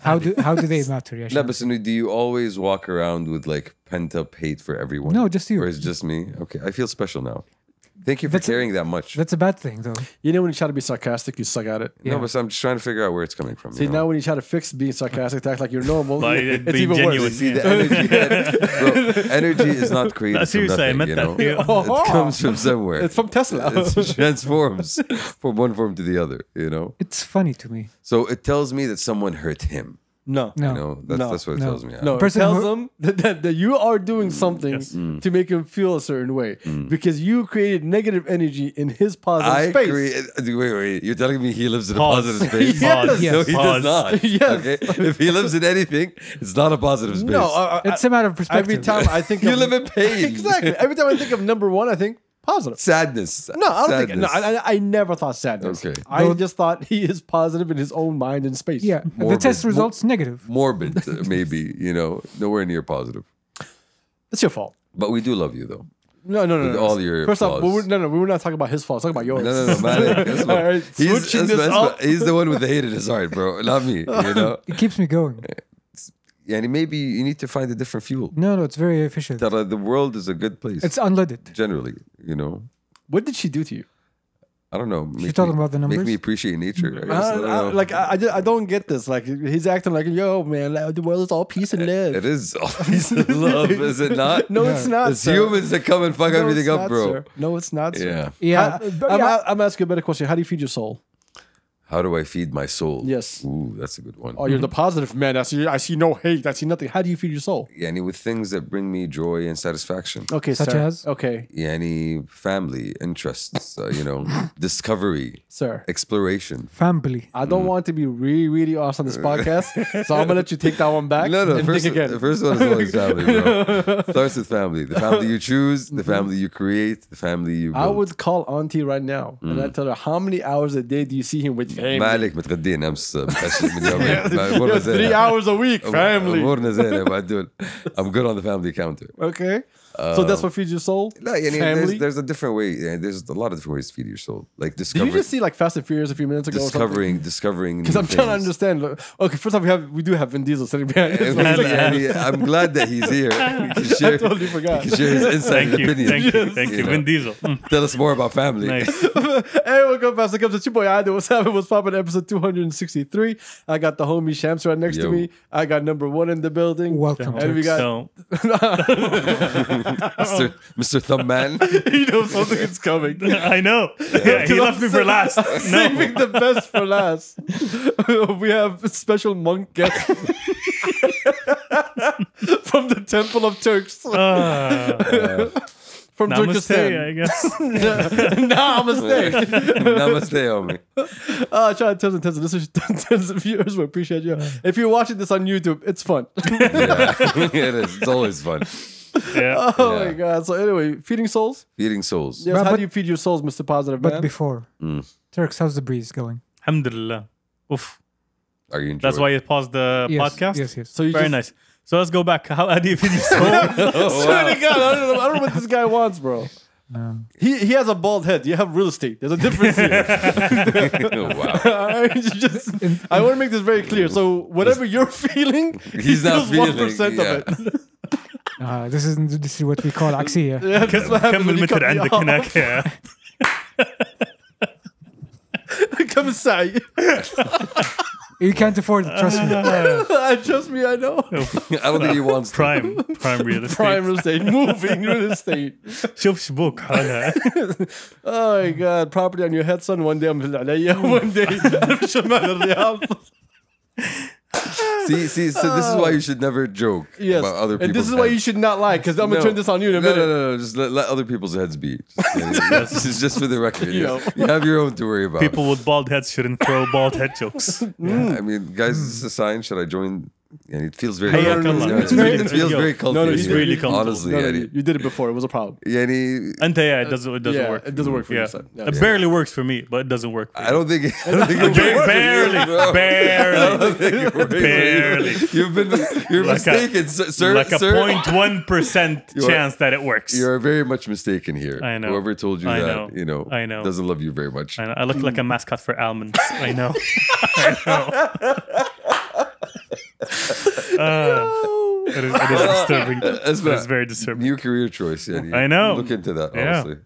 how do they matter? يا لا شباب؟ بس do you always walk around with like pent up hate for everyone? No, just you. Or it's just me? Okay, I feel special now. Thank you for caring that much. That's a bad thing, though. You know when you try to be sarcastic, you suck at it. No, but I'm just trying to figure out where it's coming from. See, now when you try to fix being sarcastic to act like you're normal, it's being even genuine. worse. See the energy, bro, energy is not created That's from what you're saying, nothing, meant you know. that. It comes from somewhere. It's from Tesla. It transforms from one form to the other, you know. It's funny to me. So it tells me that someone hurt him. No. No. You know, that's what it tells me. No, it Person tells who- them that you are doing something to make him feel a certain way because you created negative energy in his positive I space. agree. Wait. You're telling me he lives in a Pause. positive space? Pause. Yes. No, he Pause. does not. Yes. Okay? If he lives in anything, it's not a positive space. No, It's a matter of perspective. every time I think You of, live in pain. exactly. Every time I think of number one, I think positive. Sadness. No, I don't think. No, Sadness. I never thought sadness. Okay. I just thought he is positive in his own mind and space. Yeah, the Morbid. test results negative. Morbid, maybe, you know, nowhere near positive. It's your fault. But we do love you, though. No. With all your First off, flaws. we were not talking about his fault. Talking about yours. No, man. All right, switching this up. He's the one with the hate in his heart, bro. Not me, you know? It keeps me going. Yeah, maybe you need to find a different fuel. No, it's very efficient. The world is a good place. It's unleaded. Generally, you know. What did she do to you? I don't know. She's talking about the numbers? Make me appreciate nature. I guess. I don't know. I don't get this. Like he's acting like, yo, man, the world is all peace and love. It is all peace and love, is it not? No, it's not. It's sir. humans that come and fuck No, everything it's up, not, bro. sir. No, it's not. Sir. Yeah. Yeah, I'm asking you a better question. How do you feed your soul? How do I feed my soul? Yes. Ooh, that's a good one. Oh, you're the positive man. I see no hate. I see nothing. How do you feed your soul? Yani with things that bring me joy and satisfaction. Okay, Such sir. as? Okay, Yani family, interests, you know, discovery, sir. exploration. family. I don't want to be really, really honest on this podcast, so I'm gonna let you take that one back. No, and first, think again. the first one is always family, bro. Starts with family. The family you choose, the family you create, the family you build. I would call auntie right now and I tell her how many hours a day do you see him with family? مالك متغدين امس متعشى من يومين امورنا Yes, 3 زينه hours a week, family. امورنا زينه بعد دول. I'm good on the family counter. Okay, so that's what feeds your soul. لا يعني Family. there's a different way. Yeah, there's a lot of different ways to feed your soul. Like Did you discovering, just see like Fast and Furious a few minutes ago? discovering. Because I'm trying to understand. Look, okay, first off, we do have Vin Diesel sitting behind us. I'm glad that he's here. He can share, I totally forgot. He can share his insight and opinion. Thank you. know. Vin Diesel. Tell us more about family. Nice. Hey, welcome back to Kabsa. It's your boy Adi. What's happening? What's popping? Episode 263. I got the homie Shams right next to Yo. me. I got number one in the building. Welcome. And we got So, Mr. Thumbman. you know something is coming. I know. Yeah, he left me for last. No. Saving the best for last. We have a special monk guest from the Temple of Turks. From Namaste, Turkestan. I guess. Namaste. Namaste, homie. Try to tell them. This is tons of viewers. We appreciate you. If you're watching this on YouTube, it's fun. Yeah, it is. It's always fun. Yeah. Oh my God. So anyway, feeding souls? Feeding souls. Yes, But- how do you feed your souls, Mr. Positive But Man? before, Turks, how's the breeze going? Alhamdulillah. Oof. Are you enjoying? That's why you paused the Yes, podcast? yes. So you Very just, nice. So let's go back. How do you feed your soul? Swear to God, I don't know what this guy wants, bro. He has a bald head. You have real estate. There's a difference here. Oh, wow. Alright, I want to make this very clear. So whatever you're feeling, He's not feels feeling. 1% of it. This is what we call عكسية. Yeah, that's what happens كم when you cut المتر me عندك off. هناك يا كم السعي. You can't afford it, trust me. Trust me, I know. I don't think he wants to. prime real estate. Prime real estate, moving real estate. شوف شبوك حالها. Oh my God, property on your head, son. One day I'm في عليا, one day في شمال الرياض. See, so this is why you should never joke Yes, about other people's and this is why you should not lie, because I'm gonna turn this on you in a minute. No. Just let other people's heads be. This is just for the record. You You, know. you have your own to worry about. People with bald heads shouldn't throw bald head jokes. Yeah, I mean, guys, is this a sign? Should I join? And it feels very. Hey, comfortable. come on. Yeah, It's really- it feels yo, very comfortable. no, It's you- really comfortable. Honestly, No, yani, you did it before. It was a problem. yani, And it doesn't Yeah, work. it doesn't work for you, son. Yeah. It barely works for me, but it doesn't work. For I don't think. I don't think it works. barely, I don't barely, think it works. barely. You're Like mistaken, sir. Like a sir. 0.1% You are- chance that it works. You're very much mistaken here. I know. Whoever told you I that, know. you know, I know. doesn't love you very much. I look like a mascot for almonds. I know. It is disturbing. Asma, It's very disturbing. New career choice. Yeah, I know. Look into that, Yeah. honestly.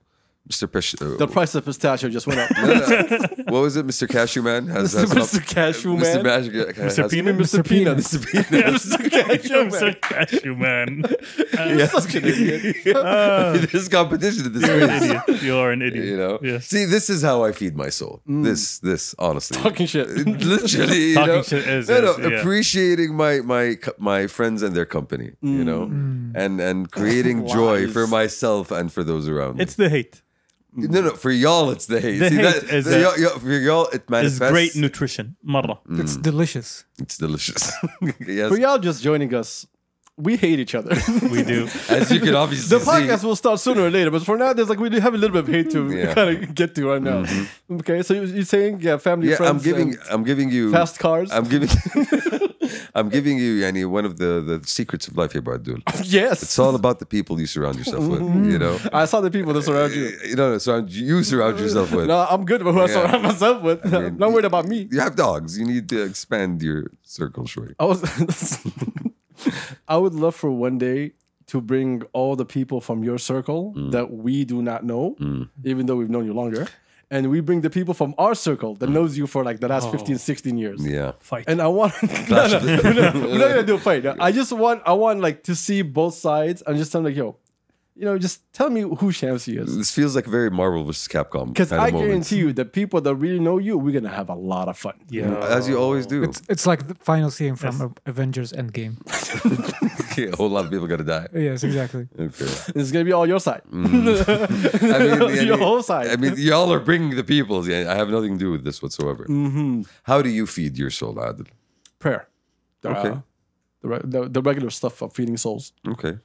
Mr. The price of pistachio just went up. What was it? Mr. Cashew Man has Mr. Cashew Mr. Man. Magic Mr. Peanut? Mr. Peanut. Mr. Peanut. Mr. Cashew Man. Mr. Cashew Man. You're such an idiot. There's competition in this You're an space. idiot. You are an idiot. You know. Yes. See, this is how I feed my soul. This honestly. Talking shit. Literally, Talking you know? shit is, no, yes, yeah. appreciating my friends and their company, you know, and creating joy Lies. for myself and for those around me. It's the hate. No, for y'all, it's the hate. The See, hate is a- for y'all, it It's manifests. great nutrition. مرة. It's delicious. It's delicious. Yes, For y'all just joining us, we hate each other. We do. as you can obviously The podcast will start sooner or later, but for now, there's like we do have a little bit of hate to Yeah. kind of get to right now. Okay, so you're saying family, Yeah, friends, I'm giving you fast cars. I'm giving I'm giving you Yani, one of the secrets of life here, Abdul. Yes, It's all about the people you surround yourself with, you know. I saw the people that surround you. No, surround yourself with. No, I'm good with who I Yeah. surround myself with. mean, I'm not worried about me. You have dogs. You need to expand your circle, short. I was. I would love for one day to bring all the people from your circle that we do not know, even though we've known you longer. And we bring the people from our circle that knows you for like the last 15, 16 years. Yeah. Fight. And I want we're not gonna do a fight. I want like to see both sides and just tell them like, yo, you know, just tell me who Shamsi is. This feels like very Marvel versus Capcom. Because kind of I moment. guarantee you, the people that really know you, we're gonna have a lot of fun. Yeah. As you always do. It's like the final scene from Avengers Endgame. A whole lot of people got to die. Yes, exactly. Okay. It's gonna be all your side. I mean, Your whole side. I mean, y'all are bringing the peoples. Yeah, I have nothing to do with this whatsoever. How do you feed your soul, Adil? Prayer. Okay. The regular stuff of feeding souls. Okay.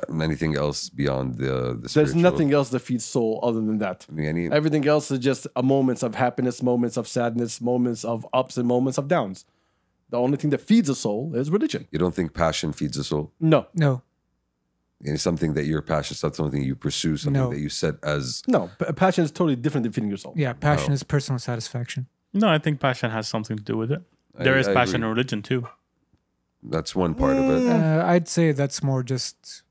Anything else beyond the There's spiritual? nothing else that feeds soul other than that. I mean, any, Everything else is just moments of happiness, moments of sadness, moments of ups and moments of downs. The only thing that feeds a soul is religion. you don't think passion feeds the soul? No, No. It's something that you're passionate about, something you pursue, something No. that you set as. no. Passion is totally different than feeding your soul. Yeah, passion is personal satisfaction. No, I think passion has something to do with it. There is I passion agree. in religion too. That's one part of it. I'd say that's more just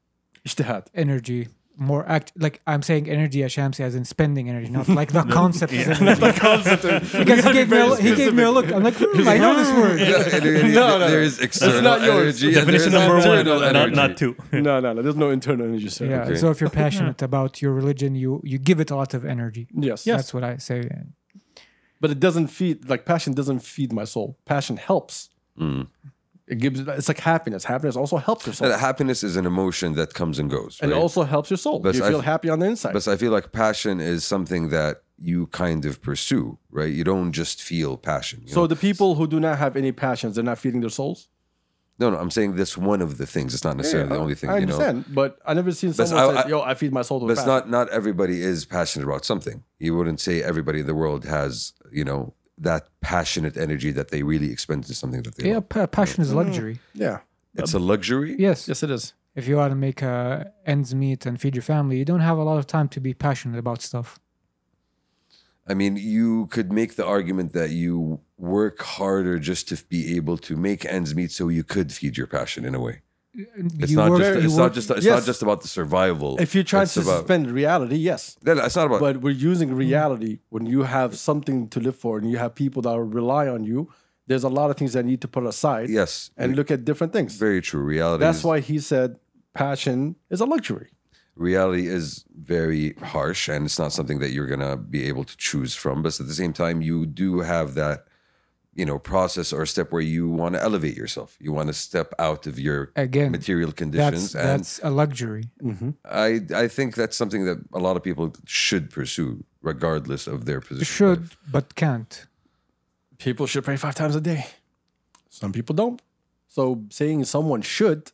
Ijtihad. energy. More like I'm saying energy as Shamsi as in spending energy, not like the concept of energy. Because he gave me a look. I'm like, I know this word. No. There is external not yours. energy. and Definition there is number one, internal not, energy. not two. No. There's no internal energy. Sir. Yeah. Okay. So if you're passionate about your religion, you give it a lot of energy. Yes. That's what I say. But it doesn't feed. Like passion doesn't feed my soul. Passion helps. It gives. It's like happiness. Happiness also helps your soul, Happiness is an emotion that comes and goes. and it right? also helps your soul. But You I feel f- happy on the inside. But I feel like passion is something that you kind of pursue, right? You don't just feel passion. you So know? the people who do not have any passions, they're not feeding their souls. no, I'm saying that's one of the things. It's not necessarily the only thing. I you know, understand, but I never seen But someone I- say, "Yo, I feed my soul to but passion." not everybody is passionate about something. You wouldn't say everybody in the world has, that passionate energy that they really expend into something that they Yeah, love. passion is luxury. Yeah. It's a luxury. Yes. Yes, it is. If you want to make ends meet and feed your family, you don't have a lot of time to be passionate about stuff. I mean, you could make the argument that you work harder just to be able to make ends meet, so you could feed your passion in a way. It's You not work- just. you It's work- not just. It's yes. not just about the survival. If you're trying It's to about- suspend reality, yes. No, it's not about. But we're using reality when you have something to live for and you have people that rely on you. There's a lot of things that need to put aside yes, and look at different things. very true. Reality. That's is, why he said passion is a luxury. reality is very harsh, and it's not something that you're gonna be able to choose from. But at the same time, you do have that, process or step where you want to elevate yourself. You want to step out of your Again, material conditions, That's a luxury. and I think that's something that a lot of people should pursue, regardless of their position. Should, but can't. People should pray 5 times a day. Some people don't. So saying someone should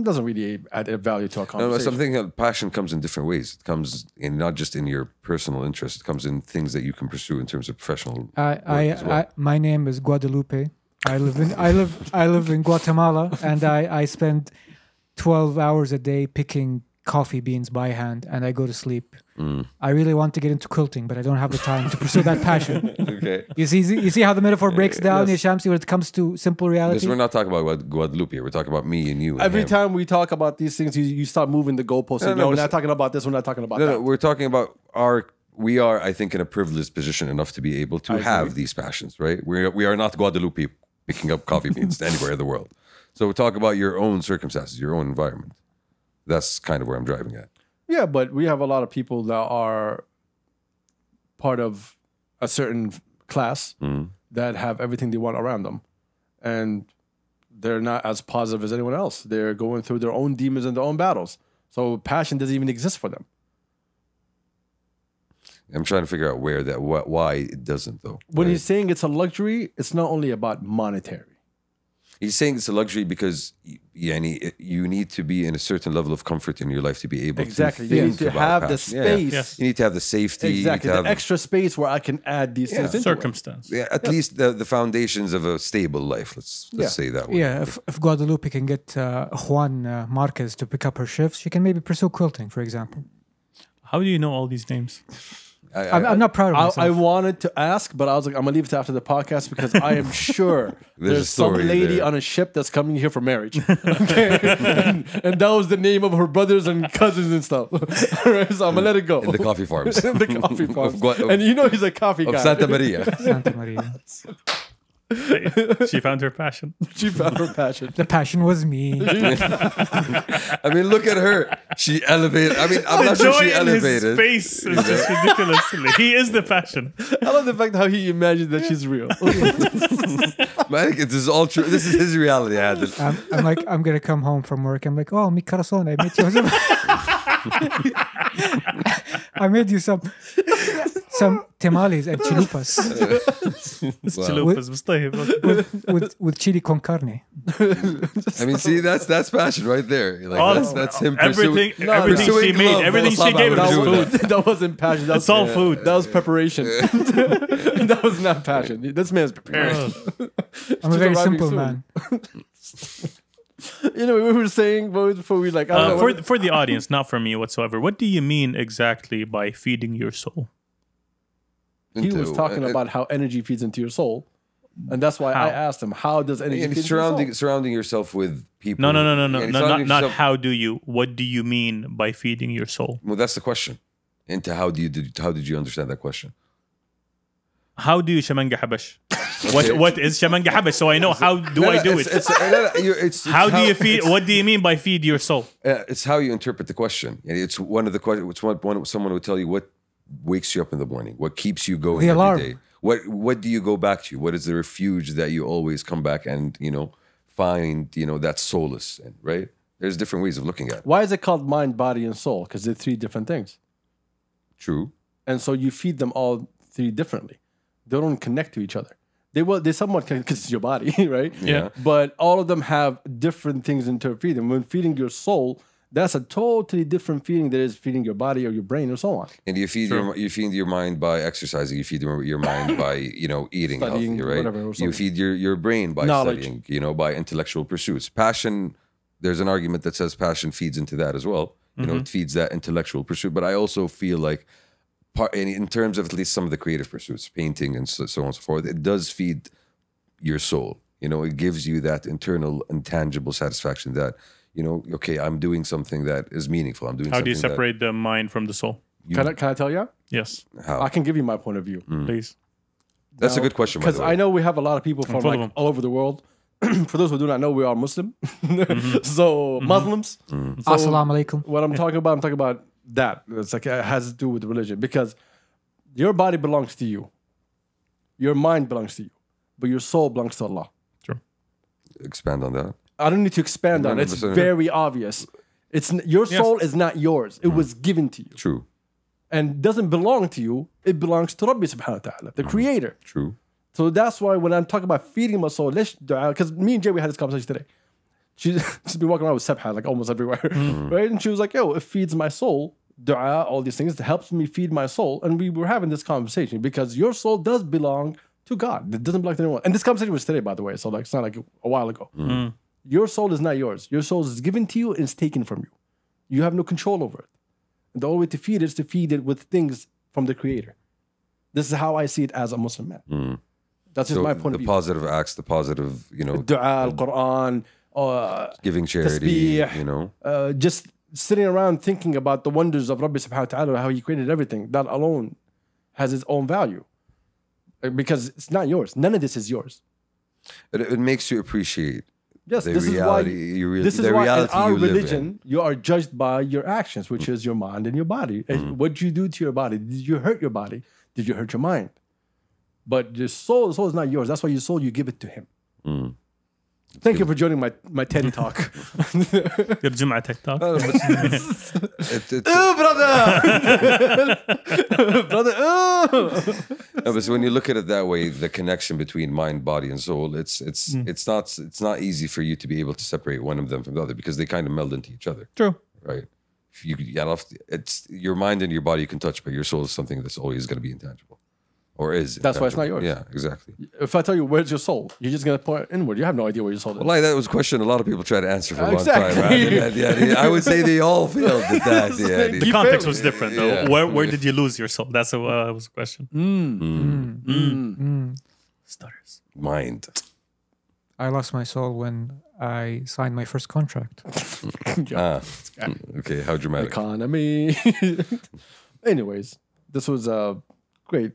doesn't really add a value to our No, conversation. something passion comes in different ways. It comes in not just in your personal interest. It comes in things that you can pursue in terms of professional. work as well. My name is Guadalupe. I live in Guatemala, and I spend 12 hours a day picking coffee beans by hand and I go to sleep. I really want to get into quilting, but I don't have the time to pursue that passion. Okay. You see how the metaphor breaks down, Shamsi, when it comes to simple reality? Because we're not talking about Guadalupe. We're talking about me and you. And Every him. time we talk about these things, you start moving the goalposts. No, we're not talking about this. We're not talking about that. No, we're talking about we are, I think, in a privileged position enough to be able to have these passions, right? We are not Guadalupe picking up coffee beans anywhere in the world. So we talk about your own circumstances, your own environment. That's kind of where I'm driving at. Yeah, but we have a lot of people that are part of a certain class that have everything they want around them. And they're not as positive as anyone else. They're going through their own demons and their own battles. So passion doesn't even exist for them. I'm trying to figure out why it doesn't, though. When right? he's saying it's a luxury, it's not only about monetary. He's saying it's a luxury because you need to be in a certain level of comfort in your life to be able Exactly. to You need think to about have the passion. Yeah, yeah. space. You need to have the safety. Exactly. You need to The have, extra space where I can add these things into it. Circumstance. at least the foundations of a stable life. Let's say that way. Yeah, if Guadalupe can get Juan Marquez to pick up her shifts, she can maybe pursue quilting, for example. How do you know all these names? I'm not proud of myself. I wanted to ask, but I was like, I'm gonna leave it to after the podcast because I am sure There's a there's some story lady there. on a ship that's coming here for marriage. Okay, and that was the name of her brothers and cousins and stuff. All right, so I'm gonna let it go. In the coffee farms. In the coffee farms. Of And you know he's a coffee of guy. Santa Maria. Santa Maria. She found her passion. She found her passion. The passion was me. I mean, look at her. She elevated. I mean, I'm not sure she in his elevated. face is just ridiculous. He is the passion. I love the fact how he imagined that she's real. But I think this is all true. This is his reality, Adil. I'm like, I'm gonna come home from work. I'm like, oh, mi corazón, I made you I made you some tamales and chilupas Chalupas, بس طيب. with chili con carne. I mean, see, that's passion right there. Like, that's him everything pursuing she made, love. everything she Osama gave would was do food. that. That wasn't passion. It's all food. That was preparation. That was not passion. This man's prepared. I'm a very arriving simple soon. man. You know, we were saying before we like. I don't know, For the audience, not for me whatsoever. What do you mean exactly by feeding your soul? he was talking about how energy feeds into your soul, and that's why I asked him, "How does energy and feed into your soul?" surrounding yourself with people. No. And surrounding Not yourself- how do you. What do you mean by feeding your soul? Well, that's the question. Into how did you understand that question? How do you shamanga habash? What is shamanga habash? So I know how do I do it. How do you feed? What do you mean by feed your soul? It's how you interpret the question. And it's one of the questions. It's one someone would tell you what wakes you up in the morning, what keeps you going The alarm. every day. What do you go back to? What is the refuge that you always come back and find that solace in? Right? There's different ways of looking at it. Why is it called mind, body, and soul? Because they're three different things, True. and so you feed them all three differently. They don't connect to each other. They somewhat connect because it's your body, right? Yeah. But all of them have different things in terms of feeding. When feeding your soul, that's a totally different feeding that is feeding your body or your brain or so on. And you feed your mind by exercising. You feed your mind by eating Studying, healthy, right? whatever, or You something. feed your brain by Knowledge. studying, by intellectual pursuits. Passion. There's an argument that says passion feeds into that as well. It feeds that intellectual pursuit. But I also feel like, in terms of at least some of the creative pursuits, painting and so on and so forth, it does feed your soul. It gives you that internal, intangible satisfaction that, okay, I'm doing something that is meaningful. I'm doing. How do something you separate the mind from the soul? Can I tell you? Yes, How? I can give you my point of view. please. That's a good question. By Because the way. I know we have a lot of people from full of them. all over the world. For those who do not know, we are Muslim. So Muslims. So Assalamu alaikum. what I'm talking about that. It's like it has to do with religion because your body belongs to you. Your mind belongs to you. But your soul belongs to Allah. Expand on that. I don't need to expand on it. It's 100%. very obvious. Your soul is not yours. It was given to you. True. And doesn't belong to you. It belongs to Rabbi subhanahu wa ta'ala, the creator. True. So that's why when I'm talking about feeding my soul, because me and Jay, we had this conversation today. She's been walking around with sabha like almost everywhere, right? And she was like, yo, it feeds my soul, dua, all these things. It helps me feed my soul. And we were having this conversation because your soul does belong to God. It doesn't belong to anyone. And this conversation was today, by the way. So it's not like a while ago. Your soul is not yours. Your soul is given to you and it's taken from you. You have no control over it. And the only way to feed it is to feed it with things from the Creator. This is how I see it as a Muslim man. That's just my point of view. The positive acts, the positive, Dua, Al-Quran, giving charity, tasbih, just sitting around thinking about the wonders of Rabbi subhanahu wa ta'ala, how he created everything. That alone has its own value. Because it's not yours. None of this is yours. It makes you appreciate the reality. This is why in our religion, you are judged by your actions, which is your mind and your body. What did you do to your body? Did you hurt your body? Did you hurt your mind? But your soul is not yours. That's why your soul, you give it to him. Thank you for joining my TED talk. Your Jum'ah TikTok. Oh, brother! Brother, oh! No, but so when you look at it that way, the connection between mind, body, and soul, it's not easy for you to be able to separate one of them from the other because they kind of meld into each other. True. Right? It's your mind and your body you can touch, but your soul is something that's always going to be intangible. Or is That's why it's not yours. Yeah, exactly. If I tell you where's your soul, you're just gonna point inward. You have no idea where your soul is. Well, that was a question a lot of people try to answer for a long time. Right? I would say they all failed at that. Yeah, the context was different, though. Yeah. Where did you lose your soul? That's was the question. Stutters. Mind. I lost my soul when I signed my first contract. Okay, how dramatic. Economy. Anyways, this was a great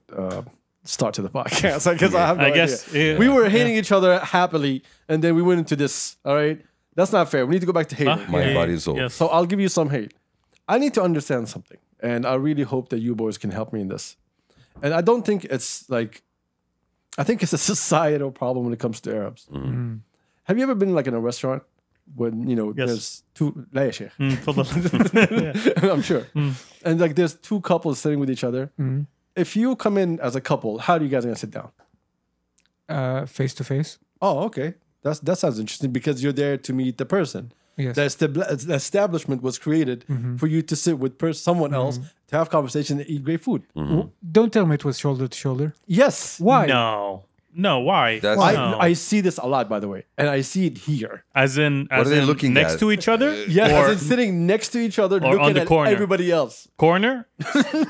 start to the podcast. I guess I have no idea. We were hating each other happily, and then we went into this. All right, that's not fair. We need to go back to hating. Mind, body, and soul. Yes. So I'll give you some hate. I need to understand something, and I really hope that you boys can help me in this. And I don't think it's like, I think it's a societal problem when it comes to Arabs. Have you ever been like in a restaurant when there's two? لا يا شيخ. I'm sure. And like there's two couples sitting with each other. If you come in as a couple, how are you guys gonna sit down? Face to face. Oh, okay. That sounds interesting because you're there to meet the person. Yes. The establishment was created for you to sit with someone else, to have conversation, and eat great food. Don't tell me it was shoulder to shoulder. Yes. Why? No, why? I see this a lot, by the way, and I see it here. As in, what are they looking next at? to each other? Yes, as in sitting next to each other, or looking on the at corner. everybody else. Corner?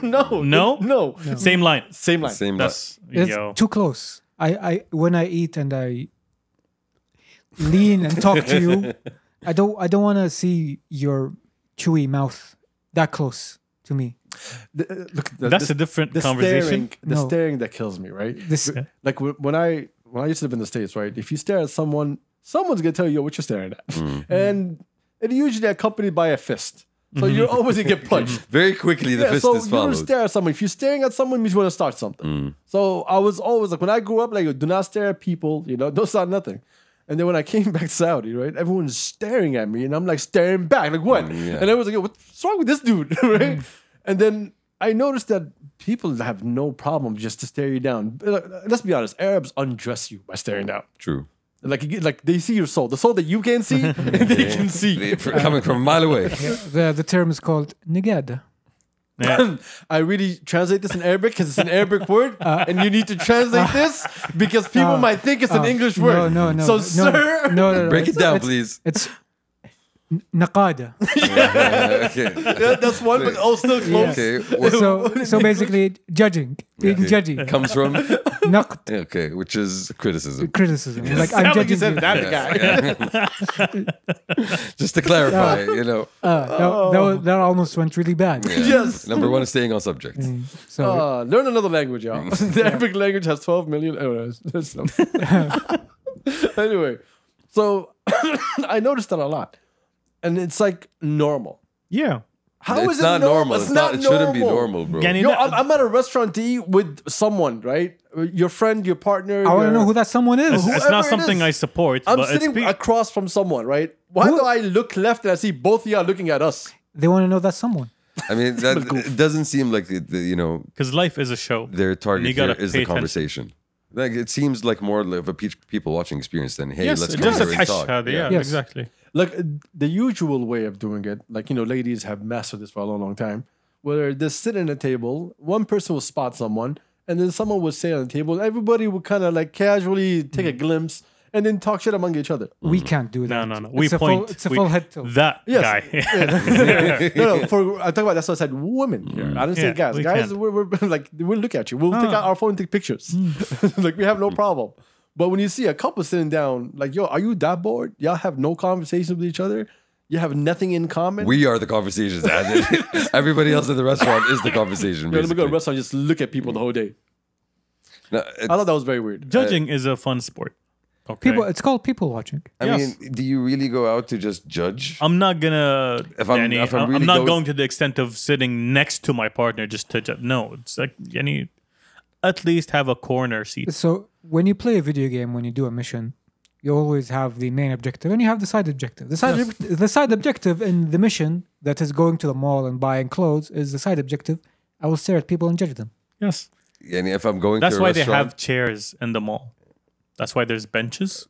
No. Same line. Same line. Same That's It's too close. I when I eat and I lean and talk to you, I don't want to see your chewy mouth that close to me. That's a different conversation. Staring that kills me, right? Like when I used to live in the States, right? If you stare at someone's gonna tell you what you're staring at, and it's usually accompanied by a fist. So you're always gonna get punched very quickly. The fist is followed. You don't stare at someone. If you're staring at someone, it means you want to start something. So I was always like, when I grew up, like, do not stare at people. Don't start nothing. And then when I came back to Saudi, right, everyone's staring at me, and I'm like staring back, like what? And everyone's like, what's wrong with this dude, right? And then I noticed that people have no problem just to stare you down. Let's be honest, Arabs undress you by staring down. True. Like they see your soul, the soul that you can see, they can see coming from a mile away. The term is called nigada. Yeah. I really translate this in Arabic because it's an Arabic word, and you need to translate this because people might think it's an English word. No. So, sir, no. Break it down, please. It's naqada. Okay. That's one, but still close. Okay. So basically, judging, being judgy. Comes from Naqd. okay, which is criticism. Criticism. Like I'm judging you. Just to clarify, that almost went really bad. Yeah. Yes. Number one is staying on subject. So learn another language, y'all. The Arabic language has 12 million errors. Anyway, so I noticed that a lot. And it's like normal. Yeah. How it's is it not normal? It's not it shouldn't be normal, bro. I'm at a restaurant to eat with someone, right? Your friend, your partner. I want to know who that someone is. It's not something I support. I'm sitting across from someone, right? Why do I look left and I see both of y'all looking at us? They want to know that someone. I mean, it doesn't seem like because life is a show. Their target here is the conversation. Like it seems like more of a people watching experience than let's come here and talk. Yes, exactly. Like the usual way of doing it, like ladies have mastered this for a long time, where they sit at a table, one person will spot someone, and then someone will sit on the table, everybody will kind of like casually take a glimpse, and then talk shit among each other. We can't do that. No. It's a full head tilt. That Yes. guy. No. For I talk about that's what I said. Women here. I didn't say Yeah, guys. we Guys, can't. we're like we'll look at you. We'll take out our phone and take pictures. Like we have no problem. But when you see a couple sitting down, like yo, are you that bored? Y'all have no conversation with each other. You have nothing in common. We are the conversations. Everybody else in the restaurant is the conversation. Yo, let me go to a basically. restaurant and just look at people the whole day. No, I thought that was very weird. Judging is a fun sport. Okay. It's called people watching. I Yes. mean, do you really go out to just judge? I'm not gonna. If I'm really not going- going to the extent of sitting next to my partner just to judge. No, it's like at least have a corner seat. So when you play a video game, when you do a mission, you always have the main objective and you have the side objective. The side objective in the mission that is going to the mall and buying clothes is the side objective. I will stare at people and judge them. Yes, And if I'm going that's to a why they restaurant, have chairs in the mall. That's why there's benches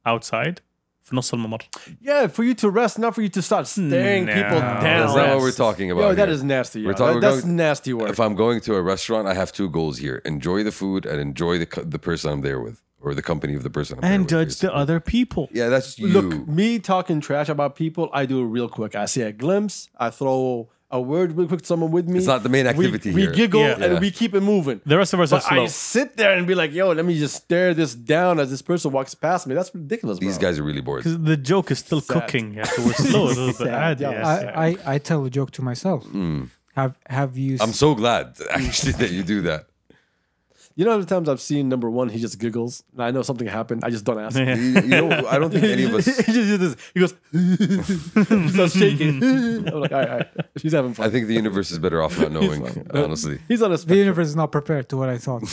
outside. في نص الممر. Yeah, for you to rest, not for you to start staring No. people down. that's not what we're talking about. Yo, that here. is nasty. Yo. We're talking- That's we're going- nasty work. If I'm going to a restaurant, I have two goals here: enjoy the food and enjoy the person I'm there with, or the company of the person I'm there And with. judge the basically. other people. Yeah, that's you. Look, me talking trash about people, I do it real quick. I see a glimpse, I throw a word real quick to someone with me. It's not the main activity we here. giggle Yeah. and Yeah. we keep it moving. The rest of us are But slow. I sit there and be like, yo, let me just stare this down as this person walks past me. That's ridiculous, bro. These guys are really bored. Because the joke is still Sad. cooking. Yeah, so we're slow a little bit. Sad, yeah. Yes, I tell a joke to myself. Have you? I'm so glad actually that you do that. You know, the times I've seen number one, he just giggles. And I know something happened. I just don't ask. You know, I don't think any of us. he just does this. He goes, he starts shaking. I'm like, all right. She's having fun. I think the universe is better off not knowing. Honestly, He's on a the spectrum. universe is not prepared to what I thought.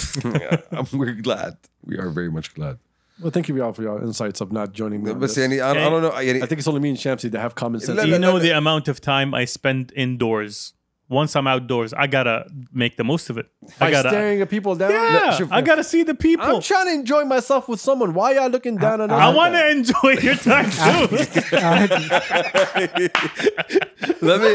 we're glad. We are very much glad. Well, thank you all for your insights of not joining me. on But this. see, I don't know. I think it's only me and Shamsi that have common sense. No, Do you no, know no. the amount of time I spend indoors? Once I'm outdoors, I gotta make the most of it. By I gotta. staring at people down. Yeah, Look, I gotta see the people. I'm trying to enjoy myself with someone. Why y'all looking down on us? I like want that? to enjoy your time too. Let me.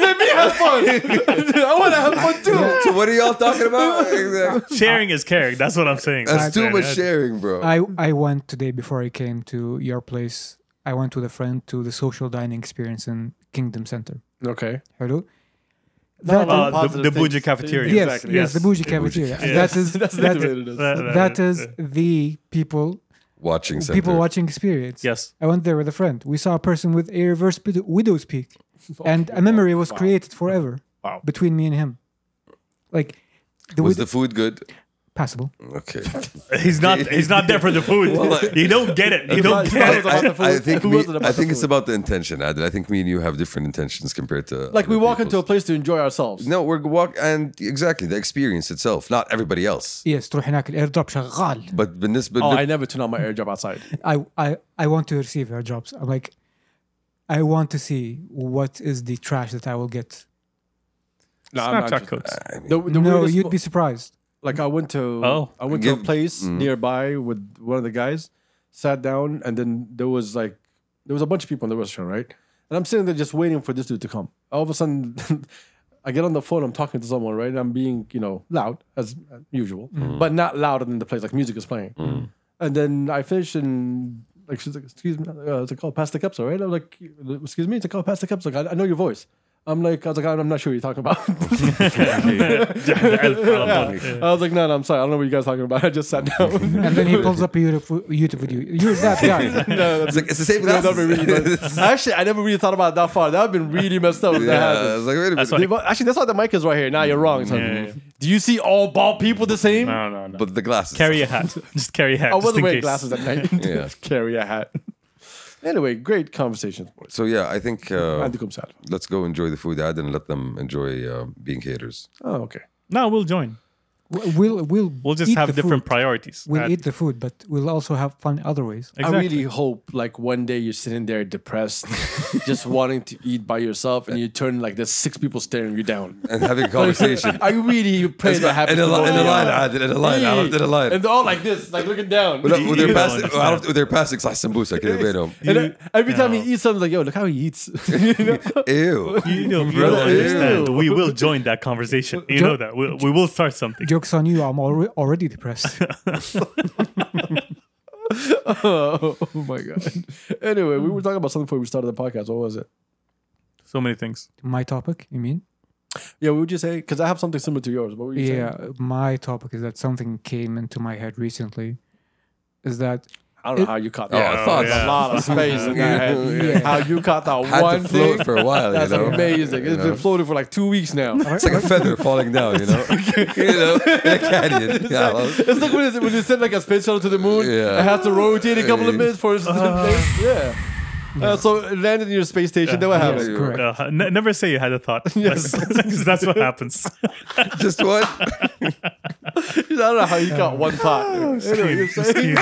Let me have fun. I want to have fun too. So what are y'all talking about? Sharing is caring. That's what I'm saying. That's too much Yeah. sharing, bro. I went today before I came to your place. I went with a friend to the social dining experience in Kingdom Center. Okay. Hello. Not a lot of The positive bougie things. cafeteria. Yes, Exactly. yes, the bougie cafeteria. That is That's that, literally what it is. that is the Watching center. people watching experience. Yes. I went there with a friend. We saw a person with a reverse widow's peak, and a memory was created forever Wow. between me and him. Like the Was the food good? passable. Okay. He's not there for the food. You don't get it. You don't It's get not it. about the food. I think Who was it about I the think it's food? about the intention, Adil. I think me and you have different intentions compared to Like we other walk into a people's. place to enjoy ourselves. No, we're walk and exactly the experience itself, not everybody else. Yes, تروح هناك الايردروب شغال. But بالنسبة Oh, I never turn on my air job outside. I want to receive airdrops. I'm like, I want to see what is the trash that I will get. No, I'm not Snapchat just- codes. The No, weirdest you'd mo- be surprised. Like I went to Oh. I went to a Give- place nearby with one of the guys, sat down, and then there was a bunch of people in the restaurant, right? And I'm sitting there just waiting for this dude to come. All of a sudden, I get on the phone. I'm talking to someone, right? And I'm being, loud as usual, but not louder than the place. Like music is playing, and then I finish and like she's like, "Excuse me," it's like, "Oh, pass the cups, all right?" I'm like, "Excuse me," it's like, "Oh, pass the cups." Like, I know your voice. I was like, I'm not sure what you're talking about. I was like, no, I'm sorry. I don't know what you guys are talking about. I just sat down. And then he pulls up a YouTube video. You're that guy. No, It's like it's the same that glasses. would be really nice. Actually, I never really thought about it that far. That would have been really messed up if that Yeah, happened. it's like wait a That's minute. why- Actually, that's why the mic is right here. Now you're wrong. So, Yeah. do you see all bald people the same? No. But the glasses. Carry a hat. Just carry a hat. I just wasn't in wearing case. glasses at night. Yeah. Carry a hat. Anyway, great conversations, boys. So yeah, I think And come sad. let's go enjoy the food, Ad, and let them enjoy being haters. Oh, okay. No, we'll join. We'll Just eat have the different food. priorities. We'll eat the food, but we'll also have fun other ways. Exactly. I really hope like one day you're sitting there depressed, just wanting to eat by yourself, and you turn like there's 6 people staring you down. And having a conversation. I really pray that happens. in a to both line, of you. Adil, in a line, عرفت in a line. And they're all like this, like looking down. وذير You don't passing understand. عرفت وذير passing صح سمبوسة كده بينهم. And every time he eats something, like, yo, look how he eats. You know? Ew. You don't Brother, understand. ew. We will join that conversation. You know that. We will start something. Jokes on you, I'm already depressed. Oh my god. Anyway, we were talking about something before we started the podcast. What was it? So many things. My topic, you mean? Yeah, what would you say? Because I have something similar to yours. What were you saying? My topic is that something came into my head recently. Is that I don't know how you caught that. Yeah, I thought There's a lot of space in that head. Yeah. How you caught that Had one to float thing. for a while, That's you know. amazing. It's You been know? floating for like 2 weeks now. It's like a feather falling down, you know. You know, in a canyon. Yeah, well, It's like when you send like a space shuttle to the moon, Yeah. it has to rotate a couple of minutes for it to place. Yeah. So it landed in your space station. Then what happened? yes, correct. Never say you had a thought. Because that's what happens. I just what? don't know how you got one thought. Anyway, you're saying?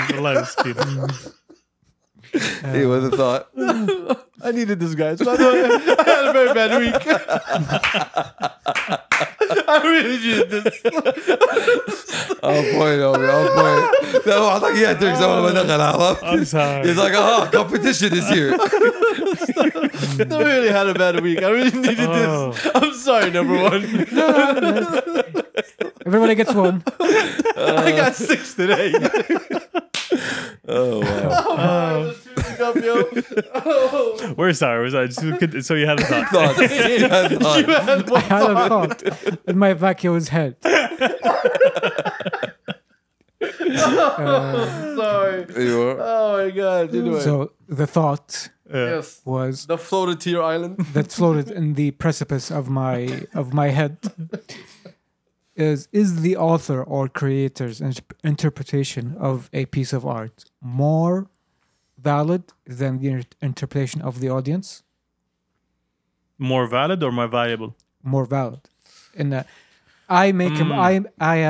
Hey, what a thought. I needed this, guys. By the way, I had a very bad week. I really needed this. Oh boy, no, I thought he had to I'm sorry. He's like, competition is here. I really had a bad week. I really needed this. I'm sorry, number one. Everybody gets one. I got 6 today. Oh wow. We're sorry. So you had a thought. Thoughts. I had a thought in my vacuum's head. Sorry. You are? Oh my god. Anyway. So the thought Yes. was That floated to your island. that floated in the precipice of my head is the author or creator's interpretation of a piece of art more valid than the interpretation of the audience? More valid or more valuable? More valid. In that I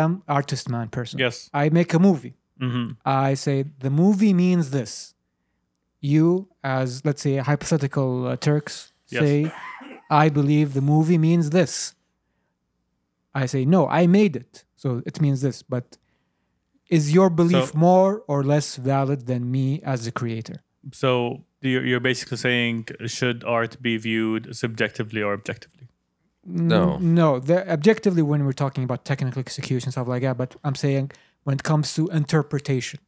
am artist man person. Yes. I make a movie. Mm-hmm. I say the movie means this. You, as let's say hypothetical Turks, Yes. say, I believe the movie means this. I say, no, I made it, so it means this. But is your belief So- more or less valid than me as a creator? So you're basically saying, should art be viewed subjectively or objectively? No. No, objectively when we're talking about technical execution, stuff like that. But I'm saying when it comes to interpretation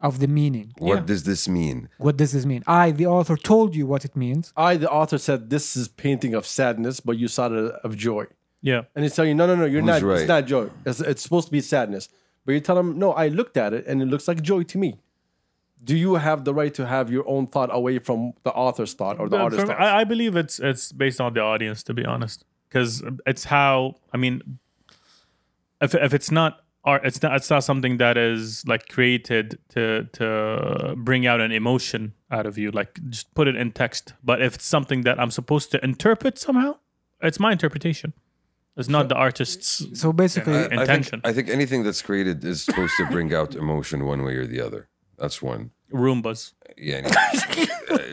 of the meaning. What does this mean? What does this mean? I, the author, told you what it means. The author, said this is painting of sadness, but you saw it of joy. Yeah. And he's telling you, no, you're Who's not. right? It's not joy. It's supposed to be sadness. But you tell him, no, I looked at it and it looks like joy to me. Do you have the right to have your own thought away from the author's thought or the artist's thought? I believe it's based on the audience, to be honest, because it's how. I mean, if it's not art, it's not something that is like created to bring out an emotion out of you. Like just put it in text. But if it's something that I'm supposed to interpret somehow, it's my interpretation. It's not the artist's. So basically, Intention. I think anything that's created is supposed to bring out emotion one way or the other. That's one. Roombas. Yeah.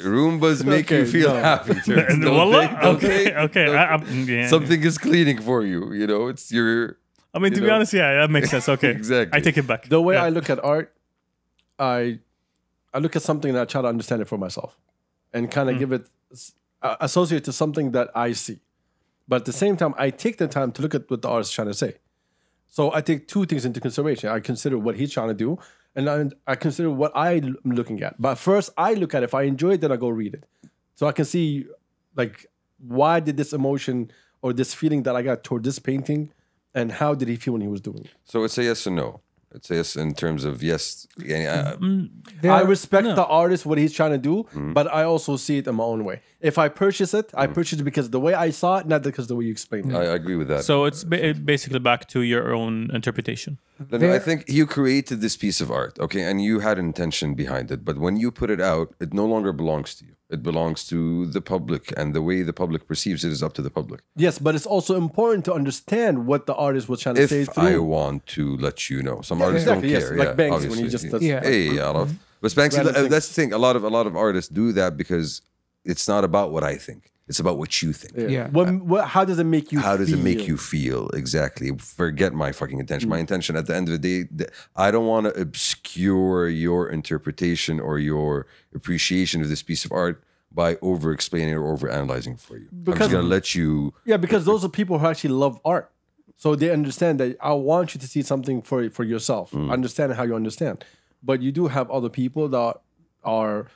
Roombas make you feel happy. Turks, And don't Wallah? they? Okay. Yeah. Something is cleaning for you. You know, it's your. I mean, to be honest, yeah, that makes sense. Okay, Exactly. I take it back. The way Yeah. I look at art, I look at something and I try to understand it for myself and kind of give it, associate to something that I see. But at the same time, I take the time to look at what the artist is trying to say. So I take 2 things into consideration. I consider what he's trying to do, and I consider what I'm looking at. But first, I look at it. If I enjoy it, then I go read it. So I can see, like, why did this emotion or this feeling that I got toward this painting, and how did he feel when he was doing it? So it's a yes or no. It's a yes in terms of yes. Yeah, I respect the artist, what he's trying to do, but I also see it in my own way. If I purchase it, I purchase it because the way I saw it, not because the way you explained it. I agree with that. So it's basically back to your own interpretation. Then I think you created this piece of art, okay, and you had intention behind it. But when you put it out, it no longer belongs to you. It belongs to the public, and the way the public perceives it is up to the public. Yes, but it's also important to understand what the artist was trying to say If through. I want to let you know, some artists exactly, don't yes. care. Like yeah, Banks when obviously. he just does- Yeah. Hey, I love. But Banksy, Random things. that's the thing. A lot of artists do that because it's not about what I think. It's about what you think. Yeah. How does it make you How does it make feel? you feel? Exactly. Forget my fucking intention. My intention at the end of the day, I don't want to obscure your interpretation or your appreciation of this piece of art by over explaining or over analyzing for you. I'm Because- just gonna let you. Yeah, because those are people who actually love art. So they understand that I want you to see something for yourself. Understand how you understand. but you do have other people that are,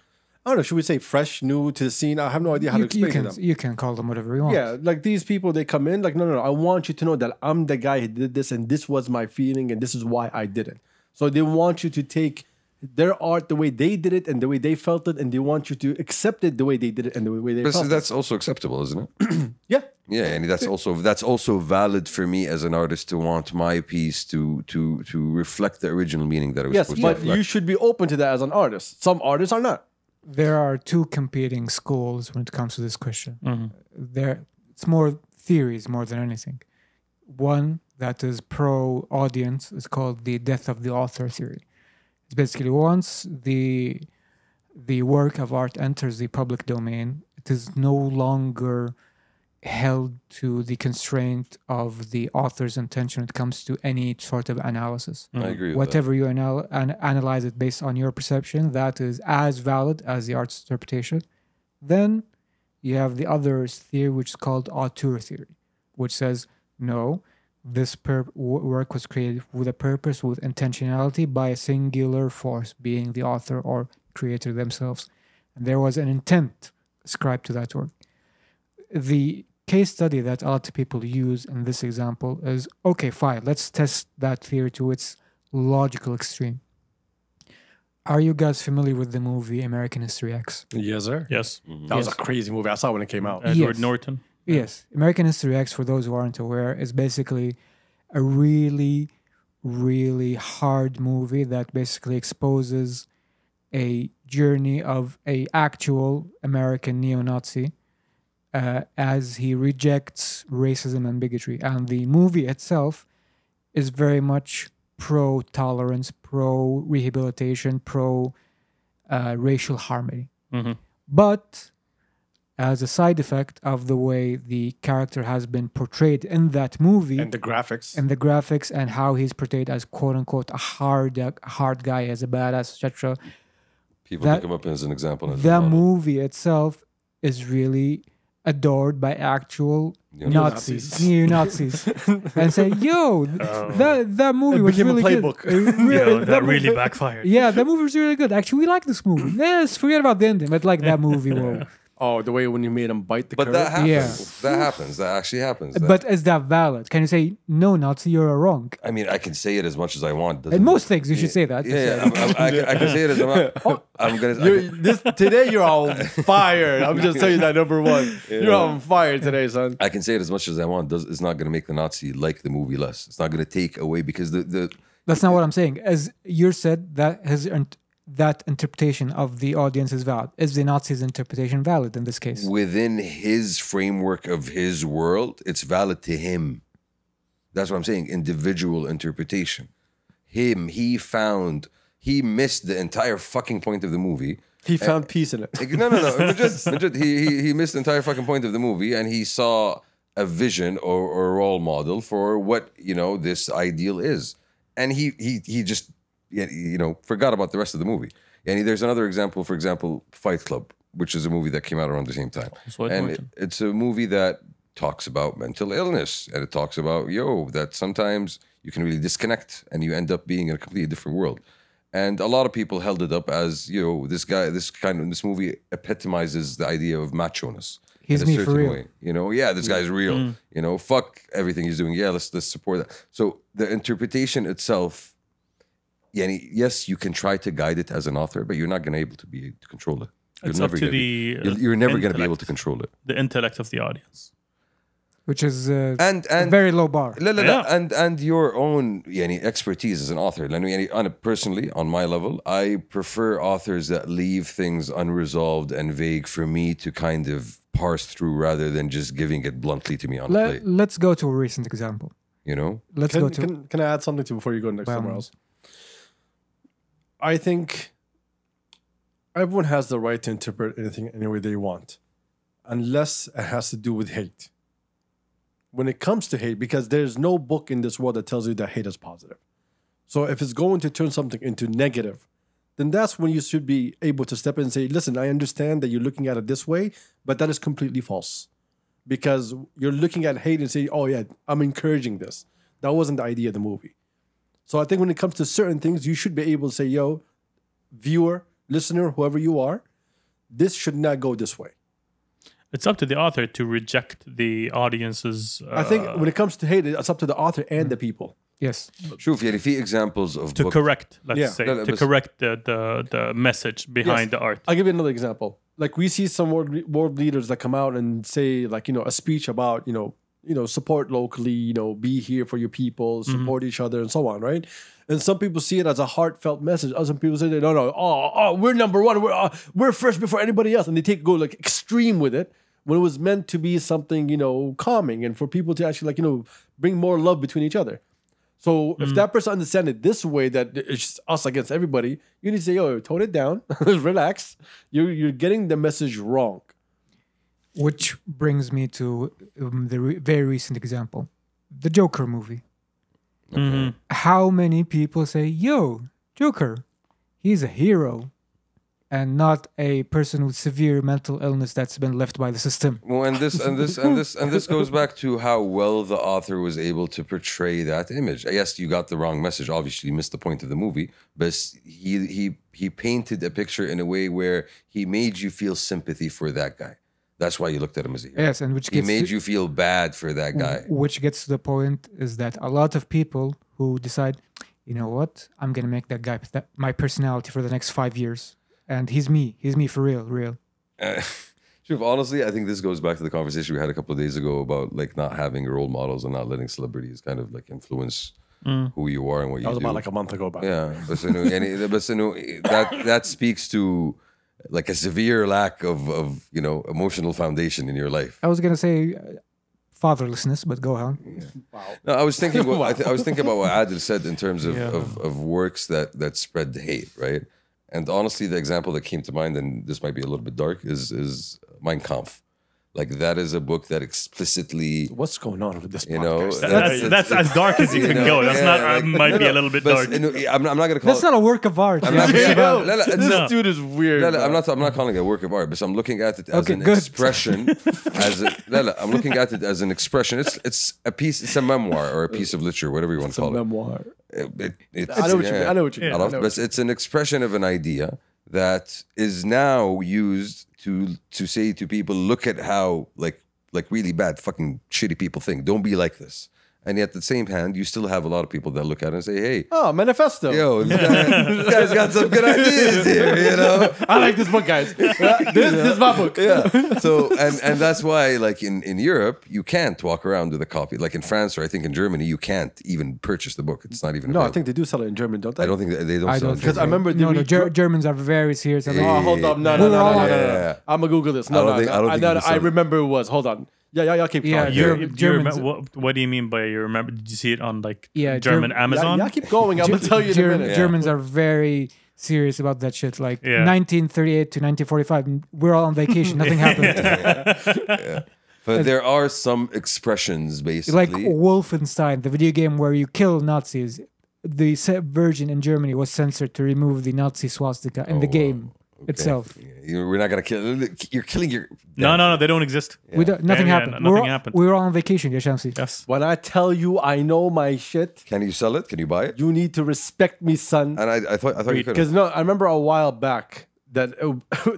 I don't know, should we say fresh, new to the scene? I have no idea how to explain to them. You can call them whatever you want. Yeah, like these people, they come in like, no, I want you to know that I'm the guy who did this and this was my feeling and this is why I did it. So they want you to take their art the way they did it and the way they felt it, and they want you to accept it the way they did it and the way they felt That's also acceptable, isn't it? Yeah. Yeah, and that's also valid for me as an artist to want my piece to reflect the original meaning that it was Yes, supposed but to reflect. you should be open to that as an artist. Some artists are not. There are two competing schools when it comes to this question. It's more theories more than anything. One that is pro audience is called the death of the author theory. It's basically once the work of art enters the public domain, it is no longer held to the constraint of the author's intention when it comes to any sort of analysis. I agree with Whatever you analyze it based on your perception, that is as valid as the art's interpretation. Then you have the other theory, which is called auteur theory, which says, no, this work was created with a purpose, with intentionality by a singular force, being the author or creator themselves. And there was an intent ascribed to that work. The case study that a lot of people use in this example is, okay, fine, let's test that theory to its logical extreme. Are you guys familiar with the movie American History X? Yes, sir. Yes. That was a crazy movie. I saw it when it came out. Edward Yes. Norton. Yes. American History X, for those who aren't aware, is basically a really, really hard movie that basically exposes a journey of a actual American neo-Nazi as he rejects racism and bigotry. And the movie itself is very much pro-tolerance, pro-rehabilitation, pro-racial harmony. But as a side effect of the way the character has been portrayed in that movie, And the graphics. and how he's portrayed as quote-unquote a hard guy, as a badass, etc., People pick him up as an example. as a that model. movie itself is really adored by actual Neo-Nazis. neo-Nazis, and say, "Yo, that movie It was became a really good. playbook. That really backfired. Yeah, that movie was really good. Actually, we like this movie. Yes, forget about the ending, but like that movie, whoa. Oh, the way when you made him bite the But curve. that happens. Yeah. That happens. That actually happens. But is that valid? Can you say no, Nazi? You're wrong. I mean, I can say it as much as I want. In most things, you should say that. Yeah, I can say it as I'm gonna. Today you're on fire. I'm just telling you that, number one. You're on fire today, son. I can say it as much as I want. It's not going to make the Nazi like the movie less. It's not going to take away because the That's not what I'm saying. As you said, that interpretation of the audience is valid. Is the Nazi's interpretation valid in this case? within his framework of his world, it's valid to him. That's what I'm saying. Individual interpretation. He missed the entire fucking point of the movie. He found peace in it. No. He missed the entire fucking point of the movie, and he saw a vision or a role model for what this ideal is, and he just forgot about the rest of the movie. And there's another example, for example, Fight Club, which is a movie that came out around the same time, and it's a movie that talks about mental illness, and it talks about that sometimes you can really disconnect and you end up being in a completely different world. And a lot of people held it up as this movie epitomizes the idea of macho-ness. He's in a me for certain real. way. This guy's real. Fuck everything he's doing. Yeah, let's support that. So the interpretation itself, yes, you can try to guide it as an author, but you're not going to be able to control it. It's up to You're never going to be able to control it. The intellect of the audience. Which is and a very low bar. And your own expertise as an author. Personally, on my level, I prefer authors that leave things unresolved and vague for me to kind of parse through rather than just giving it bluntly to me on the plate. Let's go to a recent example. Can I add something before you go next somewhere else? I think everyone has the right to interpret anything any way they want, unless it has to do with hate. When it comes to hate, because there's no book in this world that tells you that hate is positive. So if it's going to turn something into negative, then that's when you should be able to step in and say, listen, I understand that you're looking at it this way, but that is completely false. Because you're looking at hate and saying, oh yeah, I'm encouraging this. That wasn't the idea of the movie. So I think when it comes to certain things, you should be able to say, yo, viewer, listener, whoever you are, this should not go this way. It's up to the author to reject the audience's. I think when it comes to hate, it's up to the author and the people. Yes. شوف يعني في examples of to book. correct, let's Yeah. say, No, no, to but- correct the message behind the art. I'll give you another example. Like we see some world leaders that come out and say, like, a speech about, support locally, be here for your people, support each other, and so on, right? And some people see it as a heartfelt message. Other people say, no, we're number one. We're first before anybody else, and they go like extreme with it when it was meant to be something, calming and for people to actually bring more love between each other. So if that person understands it this way, that it's us against everybody, you need to say, tone it down, relax. You're getting the message wrong. Which brings me to very recent example, the Joker movie. How many people say, yo, Joker, he's a hero and not a person with severe mental illness that's been left by the system. Well, and this goes back to how well the author was able to portray that image. Yes, you got the wrong message. Obviously, you missed the point of the movie, but he painted a picture in a way where he made you feel sympathy for that guy. That's why you looked at him as a hero. Yes, and which He gets made you feel bad for that guy. Which gets to the point is that a lot of people who decide, you know what, I'm gonna make that guy my personality for the next 5 years, and he's me for real. Honestly, I think this goes back to the conversation we had a couple of days ago about like not having role models and not letting celebrities kind of like influence who you are and what you do. That was about like a month ago. Yeah, but that speaks to like a severe lack of emotional foundation in your life. I was gonna say fatherlessness, but go on. Wow. No, I was thinking. I was thinking about what Adil said in terms of works that spread hate, right? And honestly, the example that came to mind, and this might be a little bit dark, is Mein Kampf. Like that is a book that explicitly, What's going on with this podcast? That's as dark as you can go. That's not. Might be a little bit dark. I'm not going to call That's not a work of art. I'm not, This dude is weird. I'm not calling it a work of art, but I'm looking at it as Okay, an good. expression. I'm looking at it as an expression. It's a piece. It's a memoir or a piece of literature, whatever you want to call it. Memoir. It's, I know what you mean. I know what you mean. But it's an expression of an idea that is now used to say to people, look at how like really bad fucking shitty people think. Don't be like this. And yet at the same hand, you still have a lot of people that look at it and say, hey, manifesto. yo, this guy's got some good ideas here, I like this book, guys. This is my book. Yeah. So and that's why like in Europe you can't walk around with a copy. Like in France or I think in Germany you can't even purchase the book. It's not even. No, I available. think they do sell it in German, don't they? I don't think they don't. I sell don't it. Because I remember Germans are very serious. Oh, hold up. No. Yeah. I'm going to Google this. I don't think you I can remember it was. Hold on. Yeah, keep Yeah, talking. Germans- What do you mean by you remember? Did you see it on like Yeah, German Amazon? Yeah, keep going. I'm going to tell you in a minute. Germans are very serious about that shit. Like Yeah. 1938 to 1945, we're all on vacation. Nothing happened. But there are some expressions basically. Like Wolfenstein, the video game where you kill Nazis. The version in Germany was censored to remove the Nazi swastika in the game itself. We're not gonna kill. You're killing your. No, they don't exist. Nothing happened. Nothing happened. We were all on vacation, Yashamsi. Yes. When I tell you I know my shit, Can you sell it? Can you buy it? you need to respect me, son. And I thought you could. Because I remember a while back that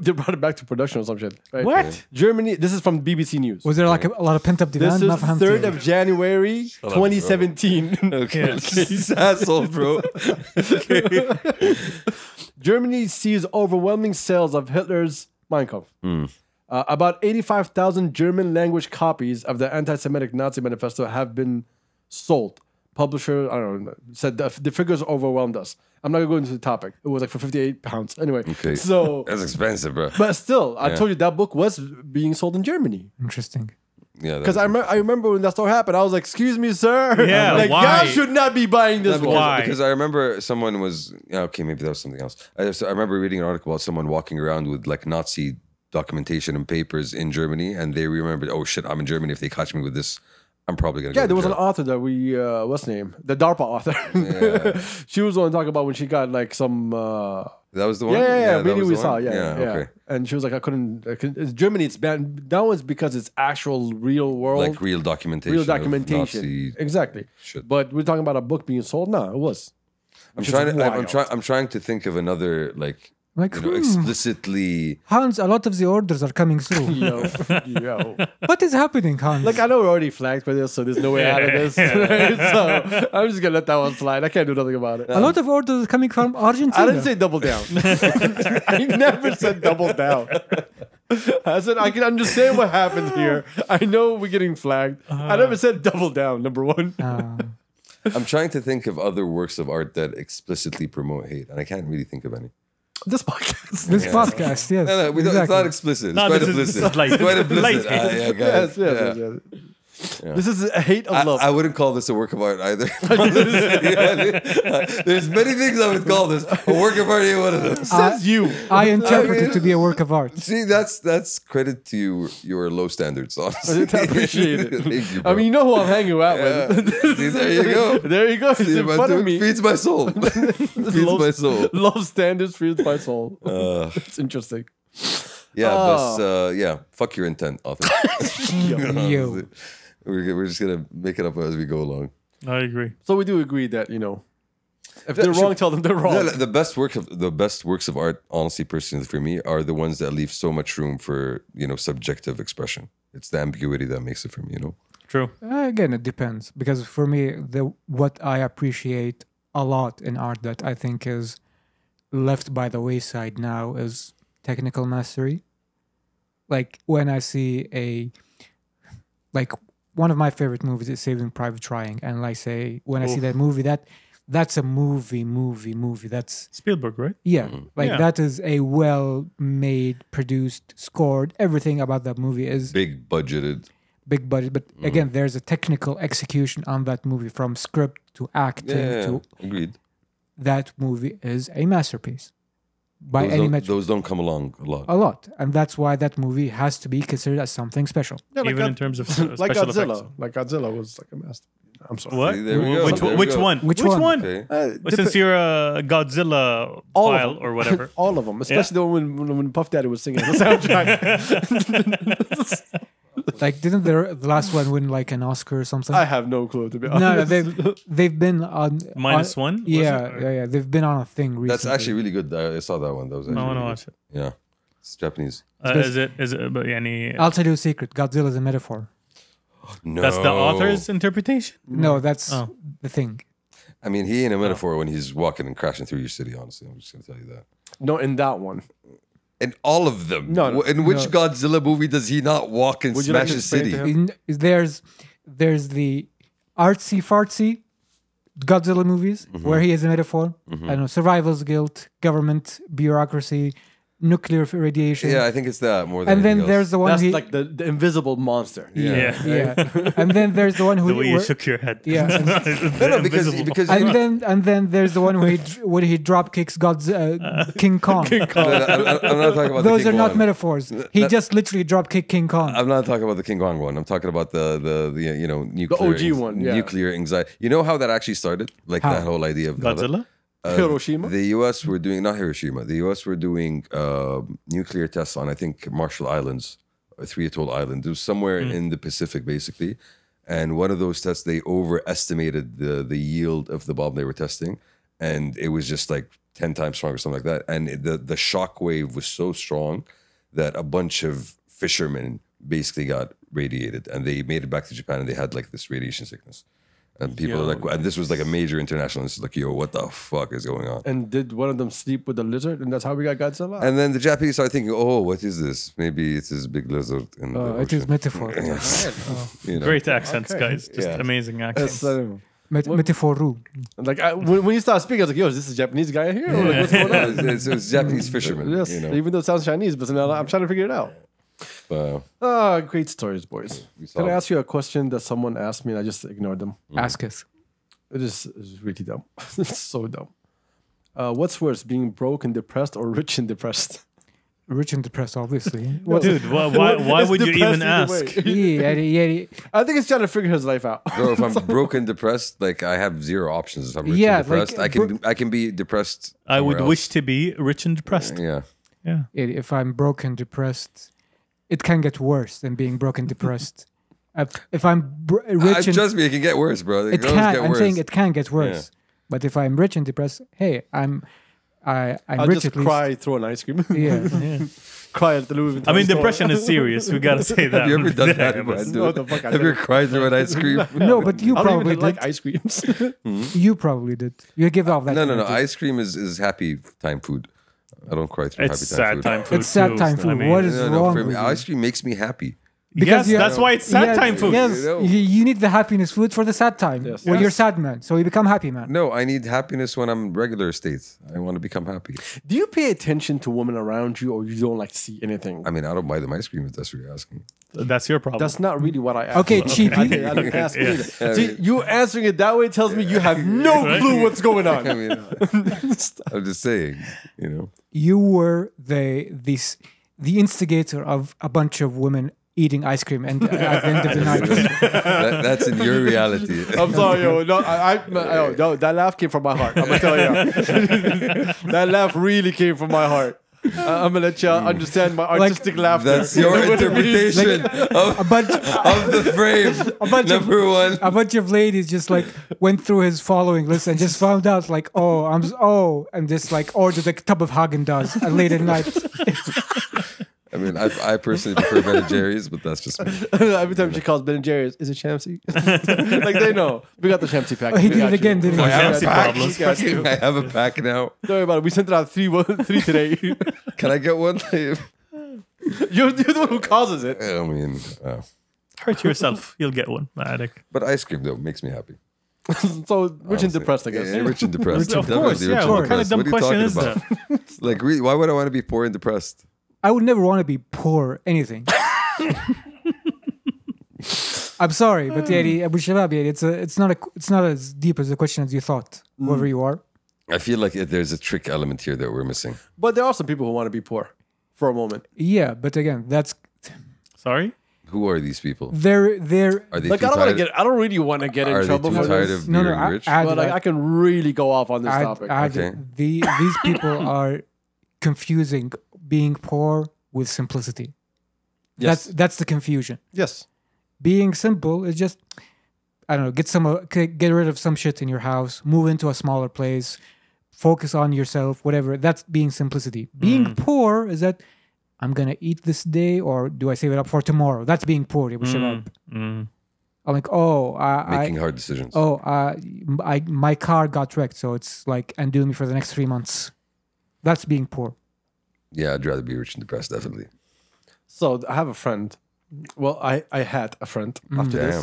they brought it back to production or some shit. Right? What? Germany, this is from BBC News. Was there like a lot of pent up This demand? is 3rd of January, 2017. Okay, this asshole, bro. Germany sees overwhelming sales of Hitler's Mein Kampf. About 85,000 German language copies of the anti-Semitic Nazi manifesto have been sold. Publisher, I don't know, said the figures overwhelmed us. I'm not going to go into the topic. It was like for £58. Anyway, Okay. so, That's expensive, bro. but still, I told you that book was being sold in Germany. Interesting. Yeah, Because I remember when that store happened, I was like, excuse me, sir. Yeah, like, why? y'all should not be buying this one. Why? Because I remember someone was okay, maybe that was something else. I remember reading an article about someone walking around with like Nazi documentation and papers in Germany, and they remembered, oh shit, I'm in Germany. If they catch me with this, I'm probably gonna. Yeah, go there to was an jail. author that we, what's the name? The DARPA author. She was the one talking about when she got like some. That was the one. Yeah, that video was we the saw. one? Yeah. Okay. And she was like, I couldn't. It's Germany, it's banned. That was because it's actual real world. Like real documentation. real of documentation. Nazi Exactly. shit. But we're talking about a book being sold. No, it was. I'm trying to think of another like explicitly. Hans, a lot of the orders are coming through. Yo. What is happening, Hans? Like, I know we're already flagged for this, so there's no way out of this. Right? So I'm just gonna let that one slide. I can't do nothing about it. a lot of orders are coming from Argentina. I didn't say double down. I never said double down. I said I can understand what happened here. I know we're getting flagged. I never said double down. Number one. I'm trying to think of other works of art that explicitly promote hate, and I can't really think of any. This podcast. This podcast, yes. No, we don't, it's not explicit. It's No, quite this is implicit. light. It's quite implicit. Light hate. Yeah, guys. Yes. Yeah. This is a hate of love. I wouldn't call this a work of art either. There's many things I would call this. A work of art ain't one of them. Says you. I interpret it to be a work of art. See, that's credit to your low standards, honestly. I appreciate it. Thank you, I bro. mean, you know who I'm hanging out Yeah. with. See, there you go. There you go. It's See, in man, front of dude, me. feeds my soul. Feeds my soul. Love standards feeds my soul. It's interesting. Yeah, but fuck your intent, author. Yo. We're just gonna make it up as we go along. I agree. So we do agree that, if they're wrong, tell them they're wrong. Yeah, the best works of art, honestly, personally for me, are the ones that leave so much room for subjective expression. It's the ambiguity that makes it for me. True. Again, it depends. Because for me, what I appreciate a lot in art that I think is left by the wayside now is technical mastery. Like when I see one of my favorite movies is Saving Private Ryan, and when I see that movie, that's a movie. That's Spielberg, right? yeah, Yeah. that is a well-made, produced, scored. Everything about that movie is Big budgeted. big budget. But again, there's a technical execution on that movie, from script to acting to Agreed. that movie is a masterpiece by any metric. Those don't come along a lot. A lot, and that's why that movie has to be considered as something special. Yeah, Even in terms of like special Godzilla. effects. Like Godzilla was like a master. I'm sorry. What? See, there we go. There we Which go. one? Which one? Okay. Well, since you're a Godzilla All of file them. or whatever. All of them, especially the one when Puff Daddy was singing the soundtrack. Like, didn't the last one win like an Oscar or something? I have no clue, to be No, honest. they've been on Minus one? Was Yeah, it? yeah. They've been on a thing recently. That's actually really good. I saw that one. That was I actually want to really watch it. good. Yeah. It's Japanese. Is it? But any? I'll tell you a secret. Godzilla is a metaphor. No. That's the author's interpretation. No, that's Oh. the thing. I mean, he ain't a metaphor when he's walking and crashing through your city, honestly. I'm just going to tell you that. No, in that one. In all of them. No, In which Godzilla movie does he not walk and Would you like smash to his explain city? to him? There's the artsy fartsy Godzilla movies where he is a metaphor. I don't know, survival's guilt, government, bureaucracy, nuclear radiation. Yeah, I think it's that more than And then anything there's else. the one That's he, like the invisible monster. Yeah. yeah. And then there's the one who The way you where- shook your head. Yeah. No, because and then there's the one where he drop kicks King Kong. I'm not talking about Those the are King not Kong. metaphors. He just literally drop kicked King Kong. I'm not talking about the King Kong one. I'm talking about the nuclear OG one, yeah. nuclear anxiety. You know how that actually started? Like How? that whole idea of Godzilla. Hiroshima? The U.S. were doing not Hiroshima. The U.S. were doing nuclear tests on I think Marshall Islands, a 3 atoll island. It was somewhere in the Pacific, basically. And one of those tests, they overestimated the yield of the bomb they were testing, and it was just like 10 times stronger, something like that. And the shock wave was so strong that a bunch of fishermen basically got radiated, and they made it back to Japan, and they had like this radiation sickness. And people are like, and this was like a major international. This is like, yo, what the fuck is going on? And did one of them sleep with the lizard? And that's how we got Godzilla? And then the Japanese started thinking, oh, what is this? Maybe it's this big lizard in the It is ocean. metaphor. You know? Great accents, Okay. guys. Just Yeah. amazing accents. Metaphor. Like when you start speaking, I was like, yo, is this a Japanese guy here? Or like, what's going on? It's Japanese fishermen. Yes, You know? even though it sounds Chinese, but I'm trying to figure it out. Great stories, boys. saw Can I it. ask you a question that someone asked me and I just ignored them? Ask us. It's really dumb. It's so dumb. What's worse, being broke and depressed or rich and depressed? Rich and depressed, obviously. Dude, why It's would you even depressed ask? either way. yeah. I think he's trying to figure his life out. Bro, if I'm broken, depressed, like I have zero options. If I'm rich Yeah, and depressed, like, I can be depressed. I would somewhere else. wish to be rich and depressed. Yeah. Yeah. If I'm broken, depressed, it can get worse than being broken, depressed. If I'm rich and Trust me, it can get worse, bro. it always can. get I'm worse. saying it can get worse. But if I'm rich and depressed, hey, I'm I'll rich just at least. cry, throw an ice cream. Yeah. Yeah. Cry at the Louis Vuitton I mean, store. depression is serious. We gotta say that. Have you ever done Yeah, that, it Brad? was- Do No, it. the fuck, I Have you didn't. cried through an ice cream? No, but you I don't probably even like did. ice creams. You probably did. You give off that. No. energy. Ice cream is happy time food. I don't cry through It's happy time sad food. time food. It's sad too. time food. I mean, What is No, wrong for with me, you? ice cream makes me happy. Because yes, you- that's why it's sad Yes, time food. Yes, know. you need the happiness food for the sad time. Yes. When Yes. you're sad man, so you become happy man. No, I need happiness when I'm regular state. I want to become happy. Do you pay attention to women around you, or you don't like to see anything? I mean, I don't buy them ice cream if that's what you're asking. That's your problem. That's not really what I asked. Okay, for. cheapy. I didn't ask Yeah. either. See, you answering it that way tells me you have no clue what's going on. I mean, I'm just saying, you know. You were the instigator of a bunch of women eating ice cream, and at the end of the night, That's in your reality. I'm sorry, yo. No, no, that laugh came from my heart. I'm gonna tell you. That laugh really came from my heart. I'm gonna let you understand my artistic laughter. That's your interpretation of, a bunch, of the frame. bunch of- Number one. a bunch of ladies just like went through his following list and just found out like, and just like ordered a tub of Haagen-Dazs late at night. I mean, I personally prefer Ben and Jerry's, but that's just me. Every time she calls Ben and Jerry's, is it Shamsi? Like they know. We got the Shamsi pack. Oh, he We did got it again, you. didn't he? I have a Fancy pack. problems. I have a pack now. Don't worry about it. We sent it out three today. Can I get one? You're the one who causes it. I mean, Hurt yourself. You'll get one. Addict. but ice cream though makes me happy. So rich and depressed, I guess. Yeah, rich and depressed. Of course, Definitely yeah. rich and What kind of depressed. dumb What are question you is talking that? about? Like, really, why would I want to be poor and depressed? I would never want to be poor anything. I'm sorry, but yeah, Abu Shabab, it's not as deep as the question as you thought. Whoever you are, I feel like there's a trick element here that we're missing. But there are some people who want to be poor for a moment. yeah. But again, Sorry? Who are these people? they're Are they Like too I don't want to tired? get. I don't really want to get Are in they trouble too for tired this. of no, being no. rich? But like I can really go off on this topic. Okay. These people are confusing being poor with simplicity. Yes. That's the confusion. Yes. Being simple is just, I don't know, get rid of some shit in your house, move into a smaller place, focus on yourself, whatever. That's being simplicity. Being poor is that I'm gonna eat this day, or do I save it up for tomorrow? That's being poor. Abu Shabab. I'm like, Making hard decisions. my car got wrecked, so it's like undo me for the next 3 months. That's being poor. Yeah, I'd rather be rich and depressed, definitely. So I have a friend. Well, I had a friend after this.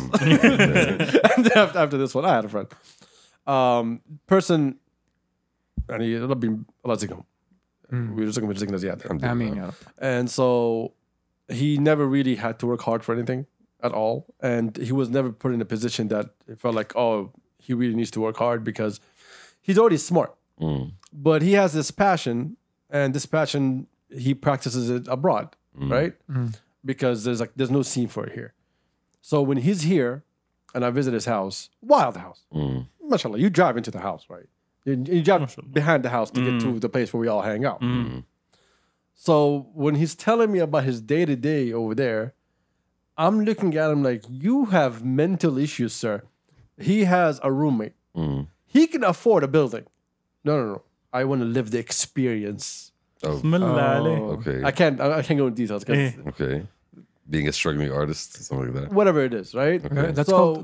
Damn. After this one, I had a friend. Person, يعني ربي الله يجزيكم. ويرزقكم ويرزقنا زيادة. I mean, And so he never really had to work hard for anything at all. And he was never put in a position that it felt like, oh, he really needs to work hard because he's already smart. But he has this passion, and this passion, he practices it abroad, right? Because there's no scene for it here. So when he's here and I visit his house, wild house, mashallah, you drive into the house, right? You drive behind the house to get to the place where we all hang out. So when he's telling me about his day to day over there, I'm looking at him like, you have mental issues, sir. He has a roommate. He can afford a building. No. I want to live the experience. Oh, okay. I can't go into details because Okay. Being a struggling artist, something like that. whatever it is, right?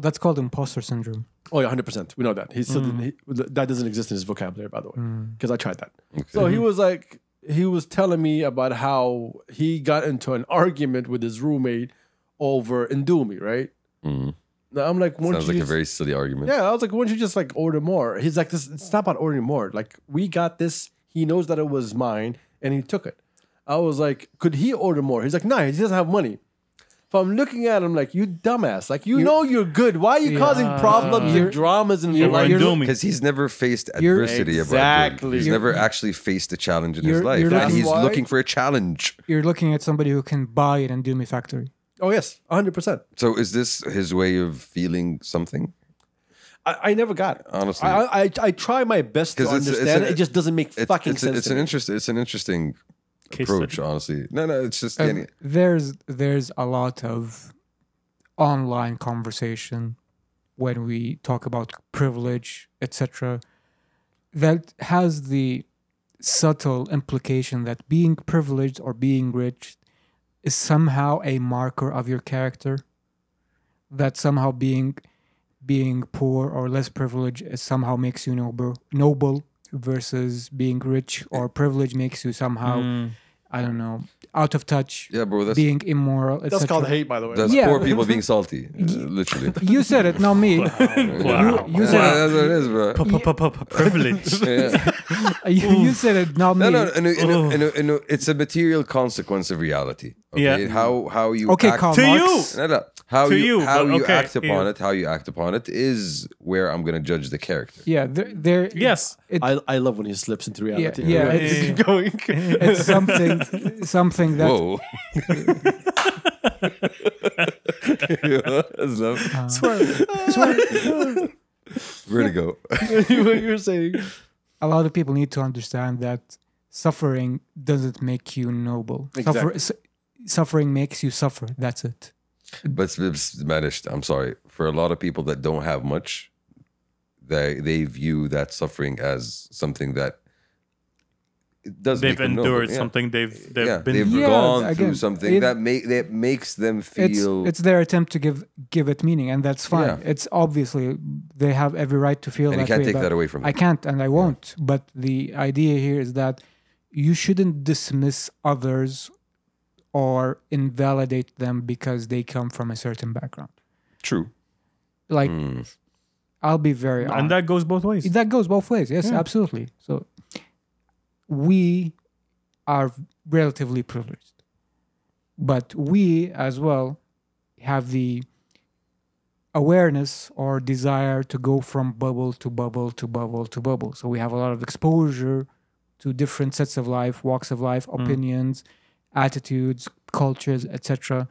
that's called imposter syndrome. Oh yeah, 100%. We know that. He still that doesn't exist in his vocabulary, by the way, because I tried that. Okay. So he was telling me about how he got into an argument with his roommate over Indomie, right? Now I'm like, Sounds like a very silly argument. yeah. I was like, why don't you just like order more? He's like, it's not about ordering more. Like we got this. He knows that it was mine, and he took it. I was like, could he order more? He's like, nah, he doesn't have money. So I'm looking at him like, you dumbass. Like, you know you're good. Why are you causing problems and dramas in your life? Because he's never faced adversity. Exactly. He's never actually faced a challenge in his You're- life. you're And looking- he's Why? looking for a challenge. You're looking at somebody who can buy an Indomie factory. Oh, yes, 100%. So is this his way of feeling something? I never got it. Honestly. I try my best to 'Cause understand it. It just doesn't make fucking it's, sense. it's to an me. interesting Case approach, study. honestly. No, it's just There's a lot of online conversation when we talk about privilege, etc. that has the subtle implication that being privileged or being rich is somehow a marker of your character. That somehow being poor or less privileged is somehow makes you noble versus being rich or privileged makes you somehow I don't know, out of touch. Yeah, bro. That's being immoral. That's called hate, by the way. that's Yeah. poor people being salty. Literally. You said it, not me. Wow. You said it. That's what it is, bro. Privilege. Yeah. You said it, not me. No, it's a material consequence of reality. Okay? Yeah. How you Okay, act, Karl To Marx. you. No. How To you you, how but you okay, act upon yeah. it, how you act upon it is where I'm gonna judge the character. Yeah, there. Yes. I love when he slips into reality. Yeah, Anyway, it's- keep going. It's something that Whoa. That's love. Vertigo. What you were saying. a lot of people need to understand that suffering doesn't make you noble. Exactly. Suffering makes you suffer. That's it. But it's managed. I'm sorry. For a lot of people that don't have much, they view that suffering as something that it does They've make them noble. endured Yeah. something. They've Yeah, been. they've Yeah, gone again, through something it- that makes them It's feel. it's their attempt to give it meaning, and that's fine. Yeah. It's obviously they have every right to feel and you that can't way, take but that away from them. I can't, and I won't. But the idea here is that you shouldn't dismiss others or invalidate them because they come from a certain background. True. Like, Mm. I'll be very honest. And that goes both ways. That goes both ways. Yes, Yeah. absolutely. So we are relatively privileged, but we as well have the awareness or desire to go from bubble to bubble to bubble to bubble. So we have a lot of exposure to different sets of life, walks of life, opinions, attitudes, cultures, etc.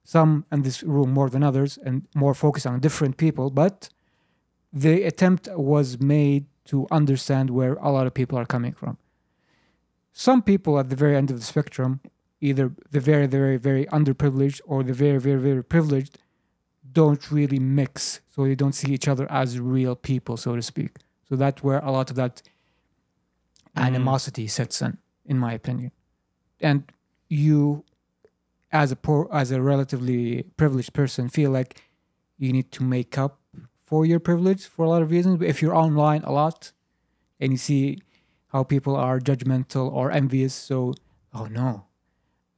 Some in this room more than others and more focused on different people, but the attempt was made to understand where a lot of people are coming from. Some people at the very end of the spectrum, either the very, very, very underprivileged or the very, very, very privileged, don't really mix. So they don't see each other as real people, so to speak. So that's where a lot of that animosity sets in my opinion. And you, as a relatively privileged person, feel like you need to make up for your privilege for a lot of reasons. But if you're online a lot and you see how people are judgmental or envious, so, oh no,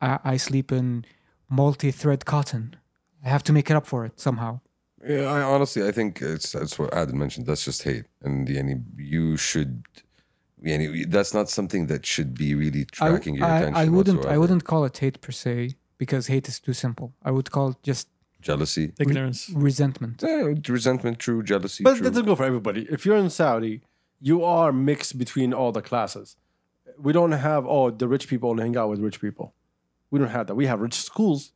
I sleep in multi-thread cotton. I have to make it up for it somehow. Yeah, I think that's what Adam mentioned. That's just hate, and you should. That's not something that should be really tracking your attention. I whatsoever. wouldn't call it hate per se, because hate is too simple. I would call it just Jealousy, Ignorance. resentment. resentment, true. Jealousy, But true. that doesn't go for everybody. If you're in Saudi, you are mixed between all the classes. We don't have, the rich people only hang out with rich people. We don't have that. We have rich schools,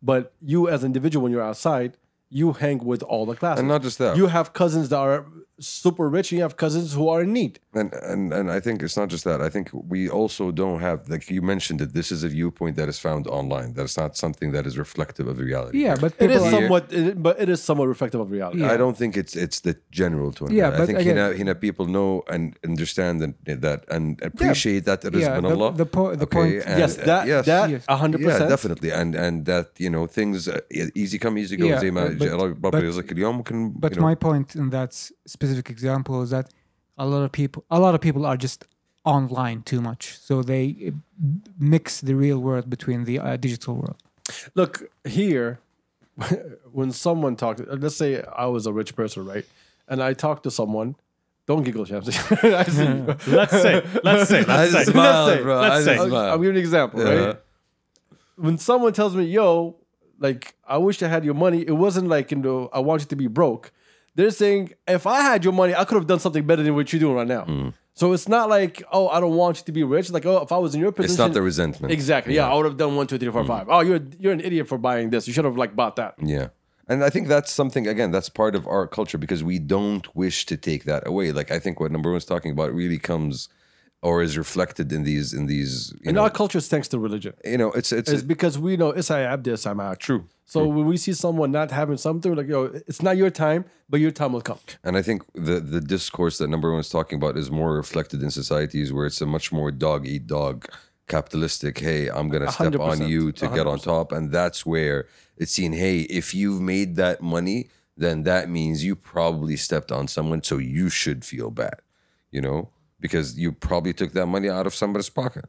but you as an individual, when you're outside, you hang with all the classes. And not just that. You have cousins that are super rich, and you have cousins who are in need. And I think it's not just that. I think we also don't have, like you mentioned it, this is a viewpoint that is found online. That's not something that is reflective of reality. Yeah, but It is people are- but it is somewhat reflective of reality. Yeah. I don't think it's the general to Yeah, I but think again- people know and understand that and appreciate that it is Yeah, من the- Allah. the po- the Okay, point- and, Yes, that yes. Yes. 100%. Yeah, definitely, and that things easy come, easy go. Yeah, زي ما but- الله ربنا يرزقك اليوم ممكن. But my point in that specific example is that a lot of people are just online too much, so they mix the real world between the digital world. Look, here, when someone talks, let's say I was a rich person, right? And I talk to someone, don't giggle, Shamsi. I see you. Let's say. Let's say. bro. Let's say. I'm giving an example, right? When someone tells me, yo, like, I wish I had your money, it wasn't like, I want you to be broke. They're saying, if I had your money, I could have done something better than what you're doing right now. So it's not like, oh, I don't want you to be rich. Like, oh, if I was in your position. It's not the resentment. Exactly. Yeah, I would have done 1, 2, 3, 4, 5. Oh, you're an idiot for buying this. You should have like bought that. Yeah. And I think that's something, again, that's part of our culture because we don't wish to take that away. Like, I think what number one's talking about really comes or is reflected in these you In know, our culture, it's thanks to religion. you know, it's It's because we know it's abdi, it's true. So when we see someone not having something, we're like, yo, it's not your time, but your time will come. And I think the discourse that number one is talking about is more reflected in societies where it's a much more dog eat dog capitalistic. Hey, I'm gonna step on 100%, you to get on 100%. top, and that's where it's seen. Hey, if you've made that money, then that means you probably stepped on someone, so you should feel bad, you know, because you probably took that money out of somebody's pocket.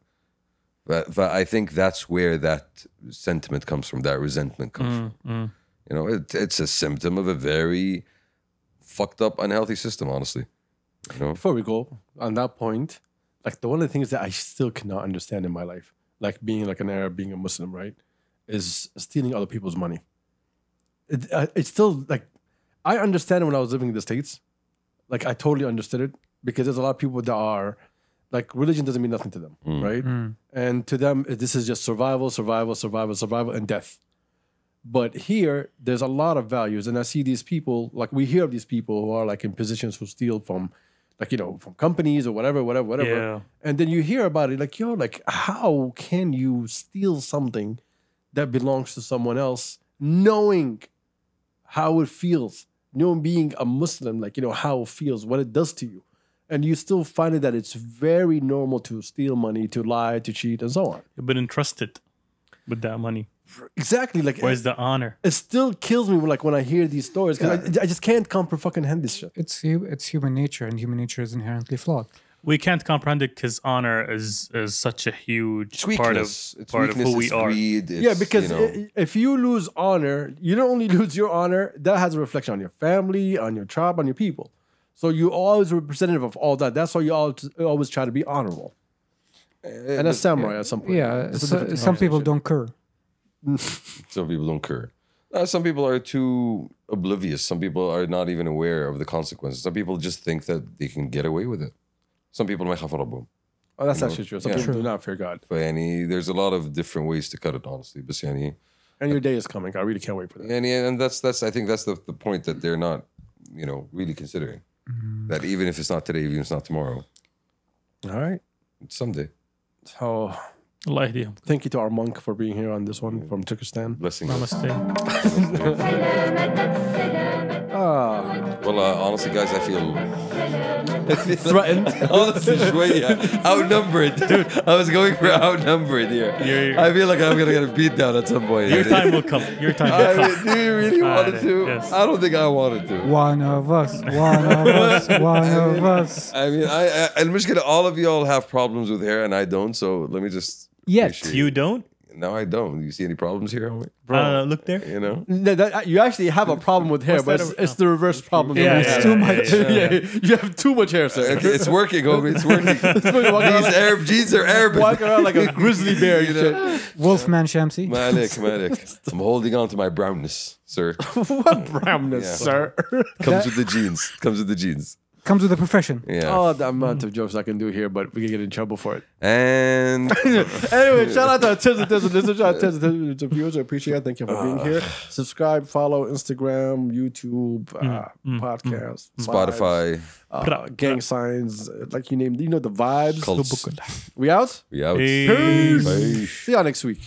But I think that's where that sentiment comes from, that resentment comes from. You know, it's a symptom of a very fucked up, unhealthy system, honestly. You know, Before we go on that point, like the one of the things that I still cannot understand in my life, like being like an Arab, being a Muslim, right, is stealing other people's money. It's still like, I understand it when I was living in the States. Like I totally understood it because there's a lot of people that are like, religion doesn't mean nothing to them, right? And to them, this is just survival, survival, survival, survival, and death. But here, there's a lot of values, and I see these people, like we hear of these people who are like in positions who steal from, like, you know, from companies or whatever. Yeah. And then you hear about it, like, yo, like, how can you steal something that belongs to someone else, knowing how it feels, knowing being a Muslim, like, you know, how it feels, what it does to you. And you still find it that it's very normal to steal money, to lie, to cheat, and so on. You've been entrusted with that money. Exactly. Like, Where's the honor? it still kills me when I hear these stories, because I just can't comprehend this shit. It's human nature, and human nature is inherently flawed. We can't comprehend it because honor is such a huge it's part of weakness. It's part of weakness, who we it's are. greed. Yeah, it's, because you know, if you lose honor, you don't only lose your honor, that has a reflection on your family, on your tribe, on your people. So you're always representative of all that. That's why you always try to be honorable. And that's samurai at some point. Yeah, It's a different some people conversation. don't care. some people don't care. Some people are too oblivious. Some people are not even aware of the consequences. Some people just think that they can get away with it. Some people ما يخافوا ربهم. Oh, that's You know, actually true. Some yeah. people do not fear God. But يعني, there's a lot of different ways to cut it, honestly. But يعني, And your day is coming. I really can't wait for that. and that's I think that's the point that they're not, you know, really considering. That even if it's not today, even if it's not tomorrow, All right. it's someday. So Allah yahdihim. thank you to our monk for being here on this one from Turkestan. Blessing. Namaste. Well, honestly, guys, I feel Threatened. honestly شوية outnumbered, dude. I was going for outnumbered here. You're- I feel like I'm gonna get a beat down at some point. Your time will come. Your time will I come. mean, do you really want it to? Yes. I don't think I wanted to. One of us, one of us, one of us. I mean, المشكلة, all of y'all have problems with hair, and I don't. So let me just. Yet. appreciate You it. don't? No, I don't. You see any problems here, homie? Look there. You know. No, you actually have a problem with hair, but it's the reverse problem. Yeah, that we yeah, have. too much. Yeah, you have too much hair, sir. Okay, it's working, homie. It's working. Walking around These Arab jeans are Arab. walking around like a grizzly bear and shit. Wolfman Shamsi. Malik. I'm holding on to my brownness, sir. What brownness, Yeah. sir? Comes with the jeans. Comes with the jeans. Comes with the profession. Yeah. Oh, the amount of jokes I can do here, but we can get in trouble for it. And Anyway, shout out to our Tiz and listeners, shout out to Tiz and viewers. I appreciate it. Thank you for being here. Subscribe, follow Instagram, YouTube, podcast, Spotify. gang signs, like you named, you know the vibes. Cults. We out? We out. Peace. Bye. See y'all next week.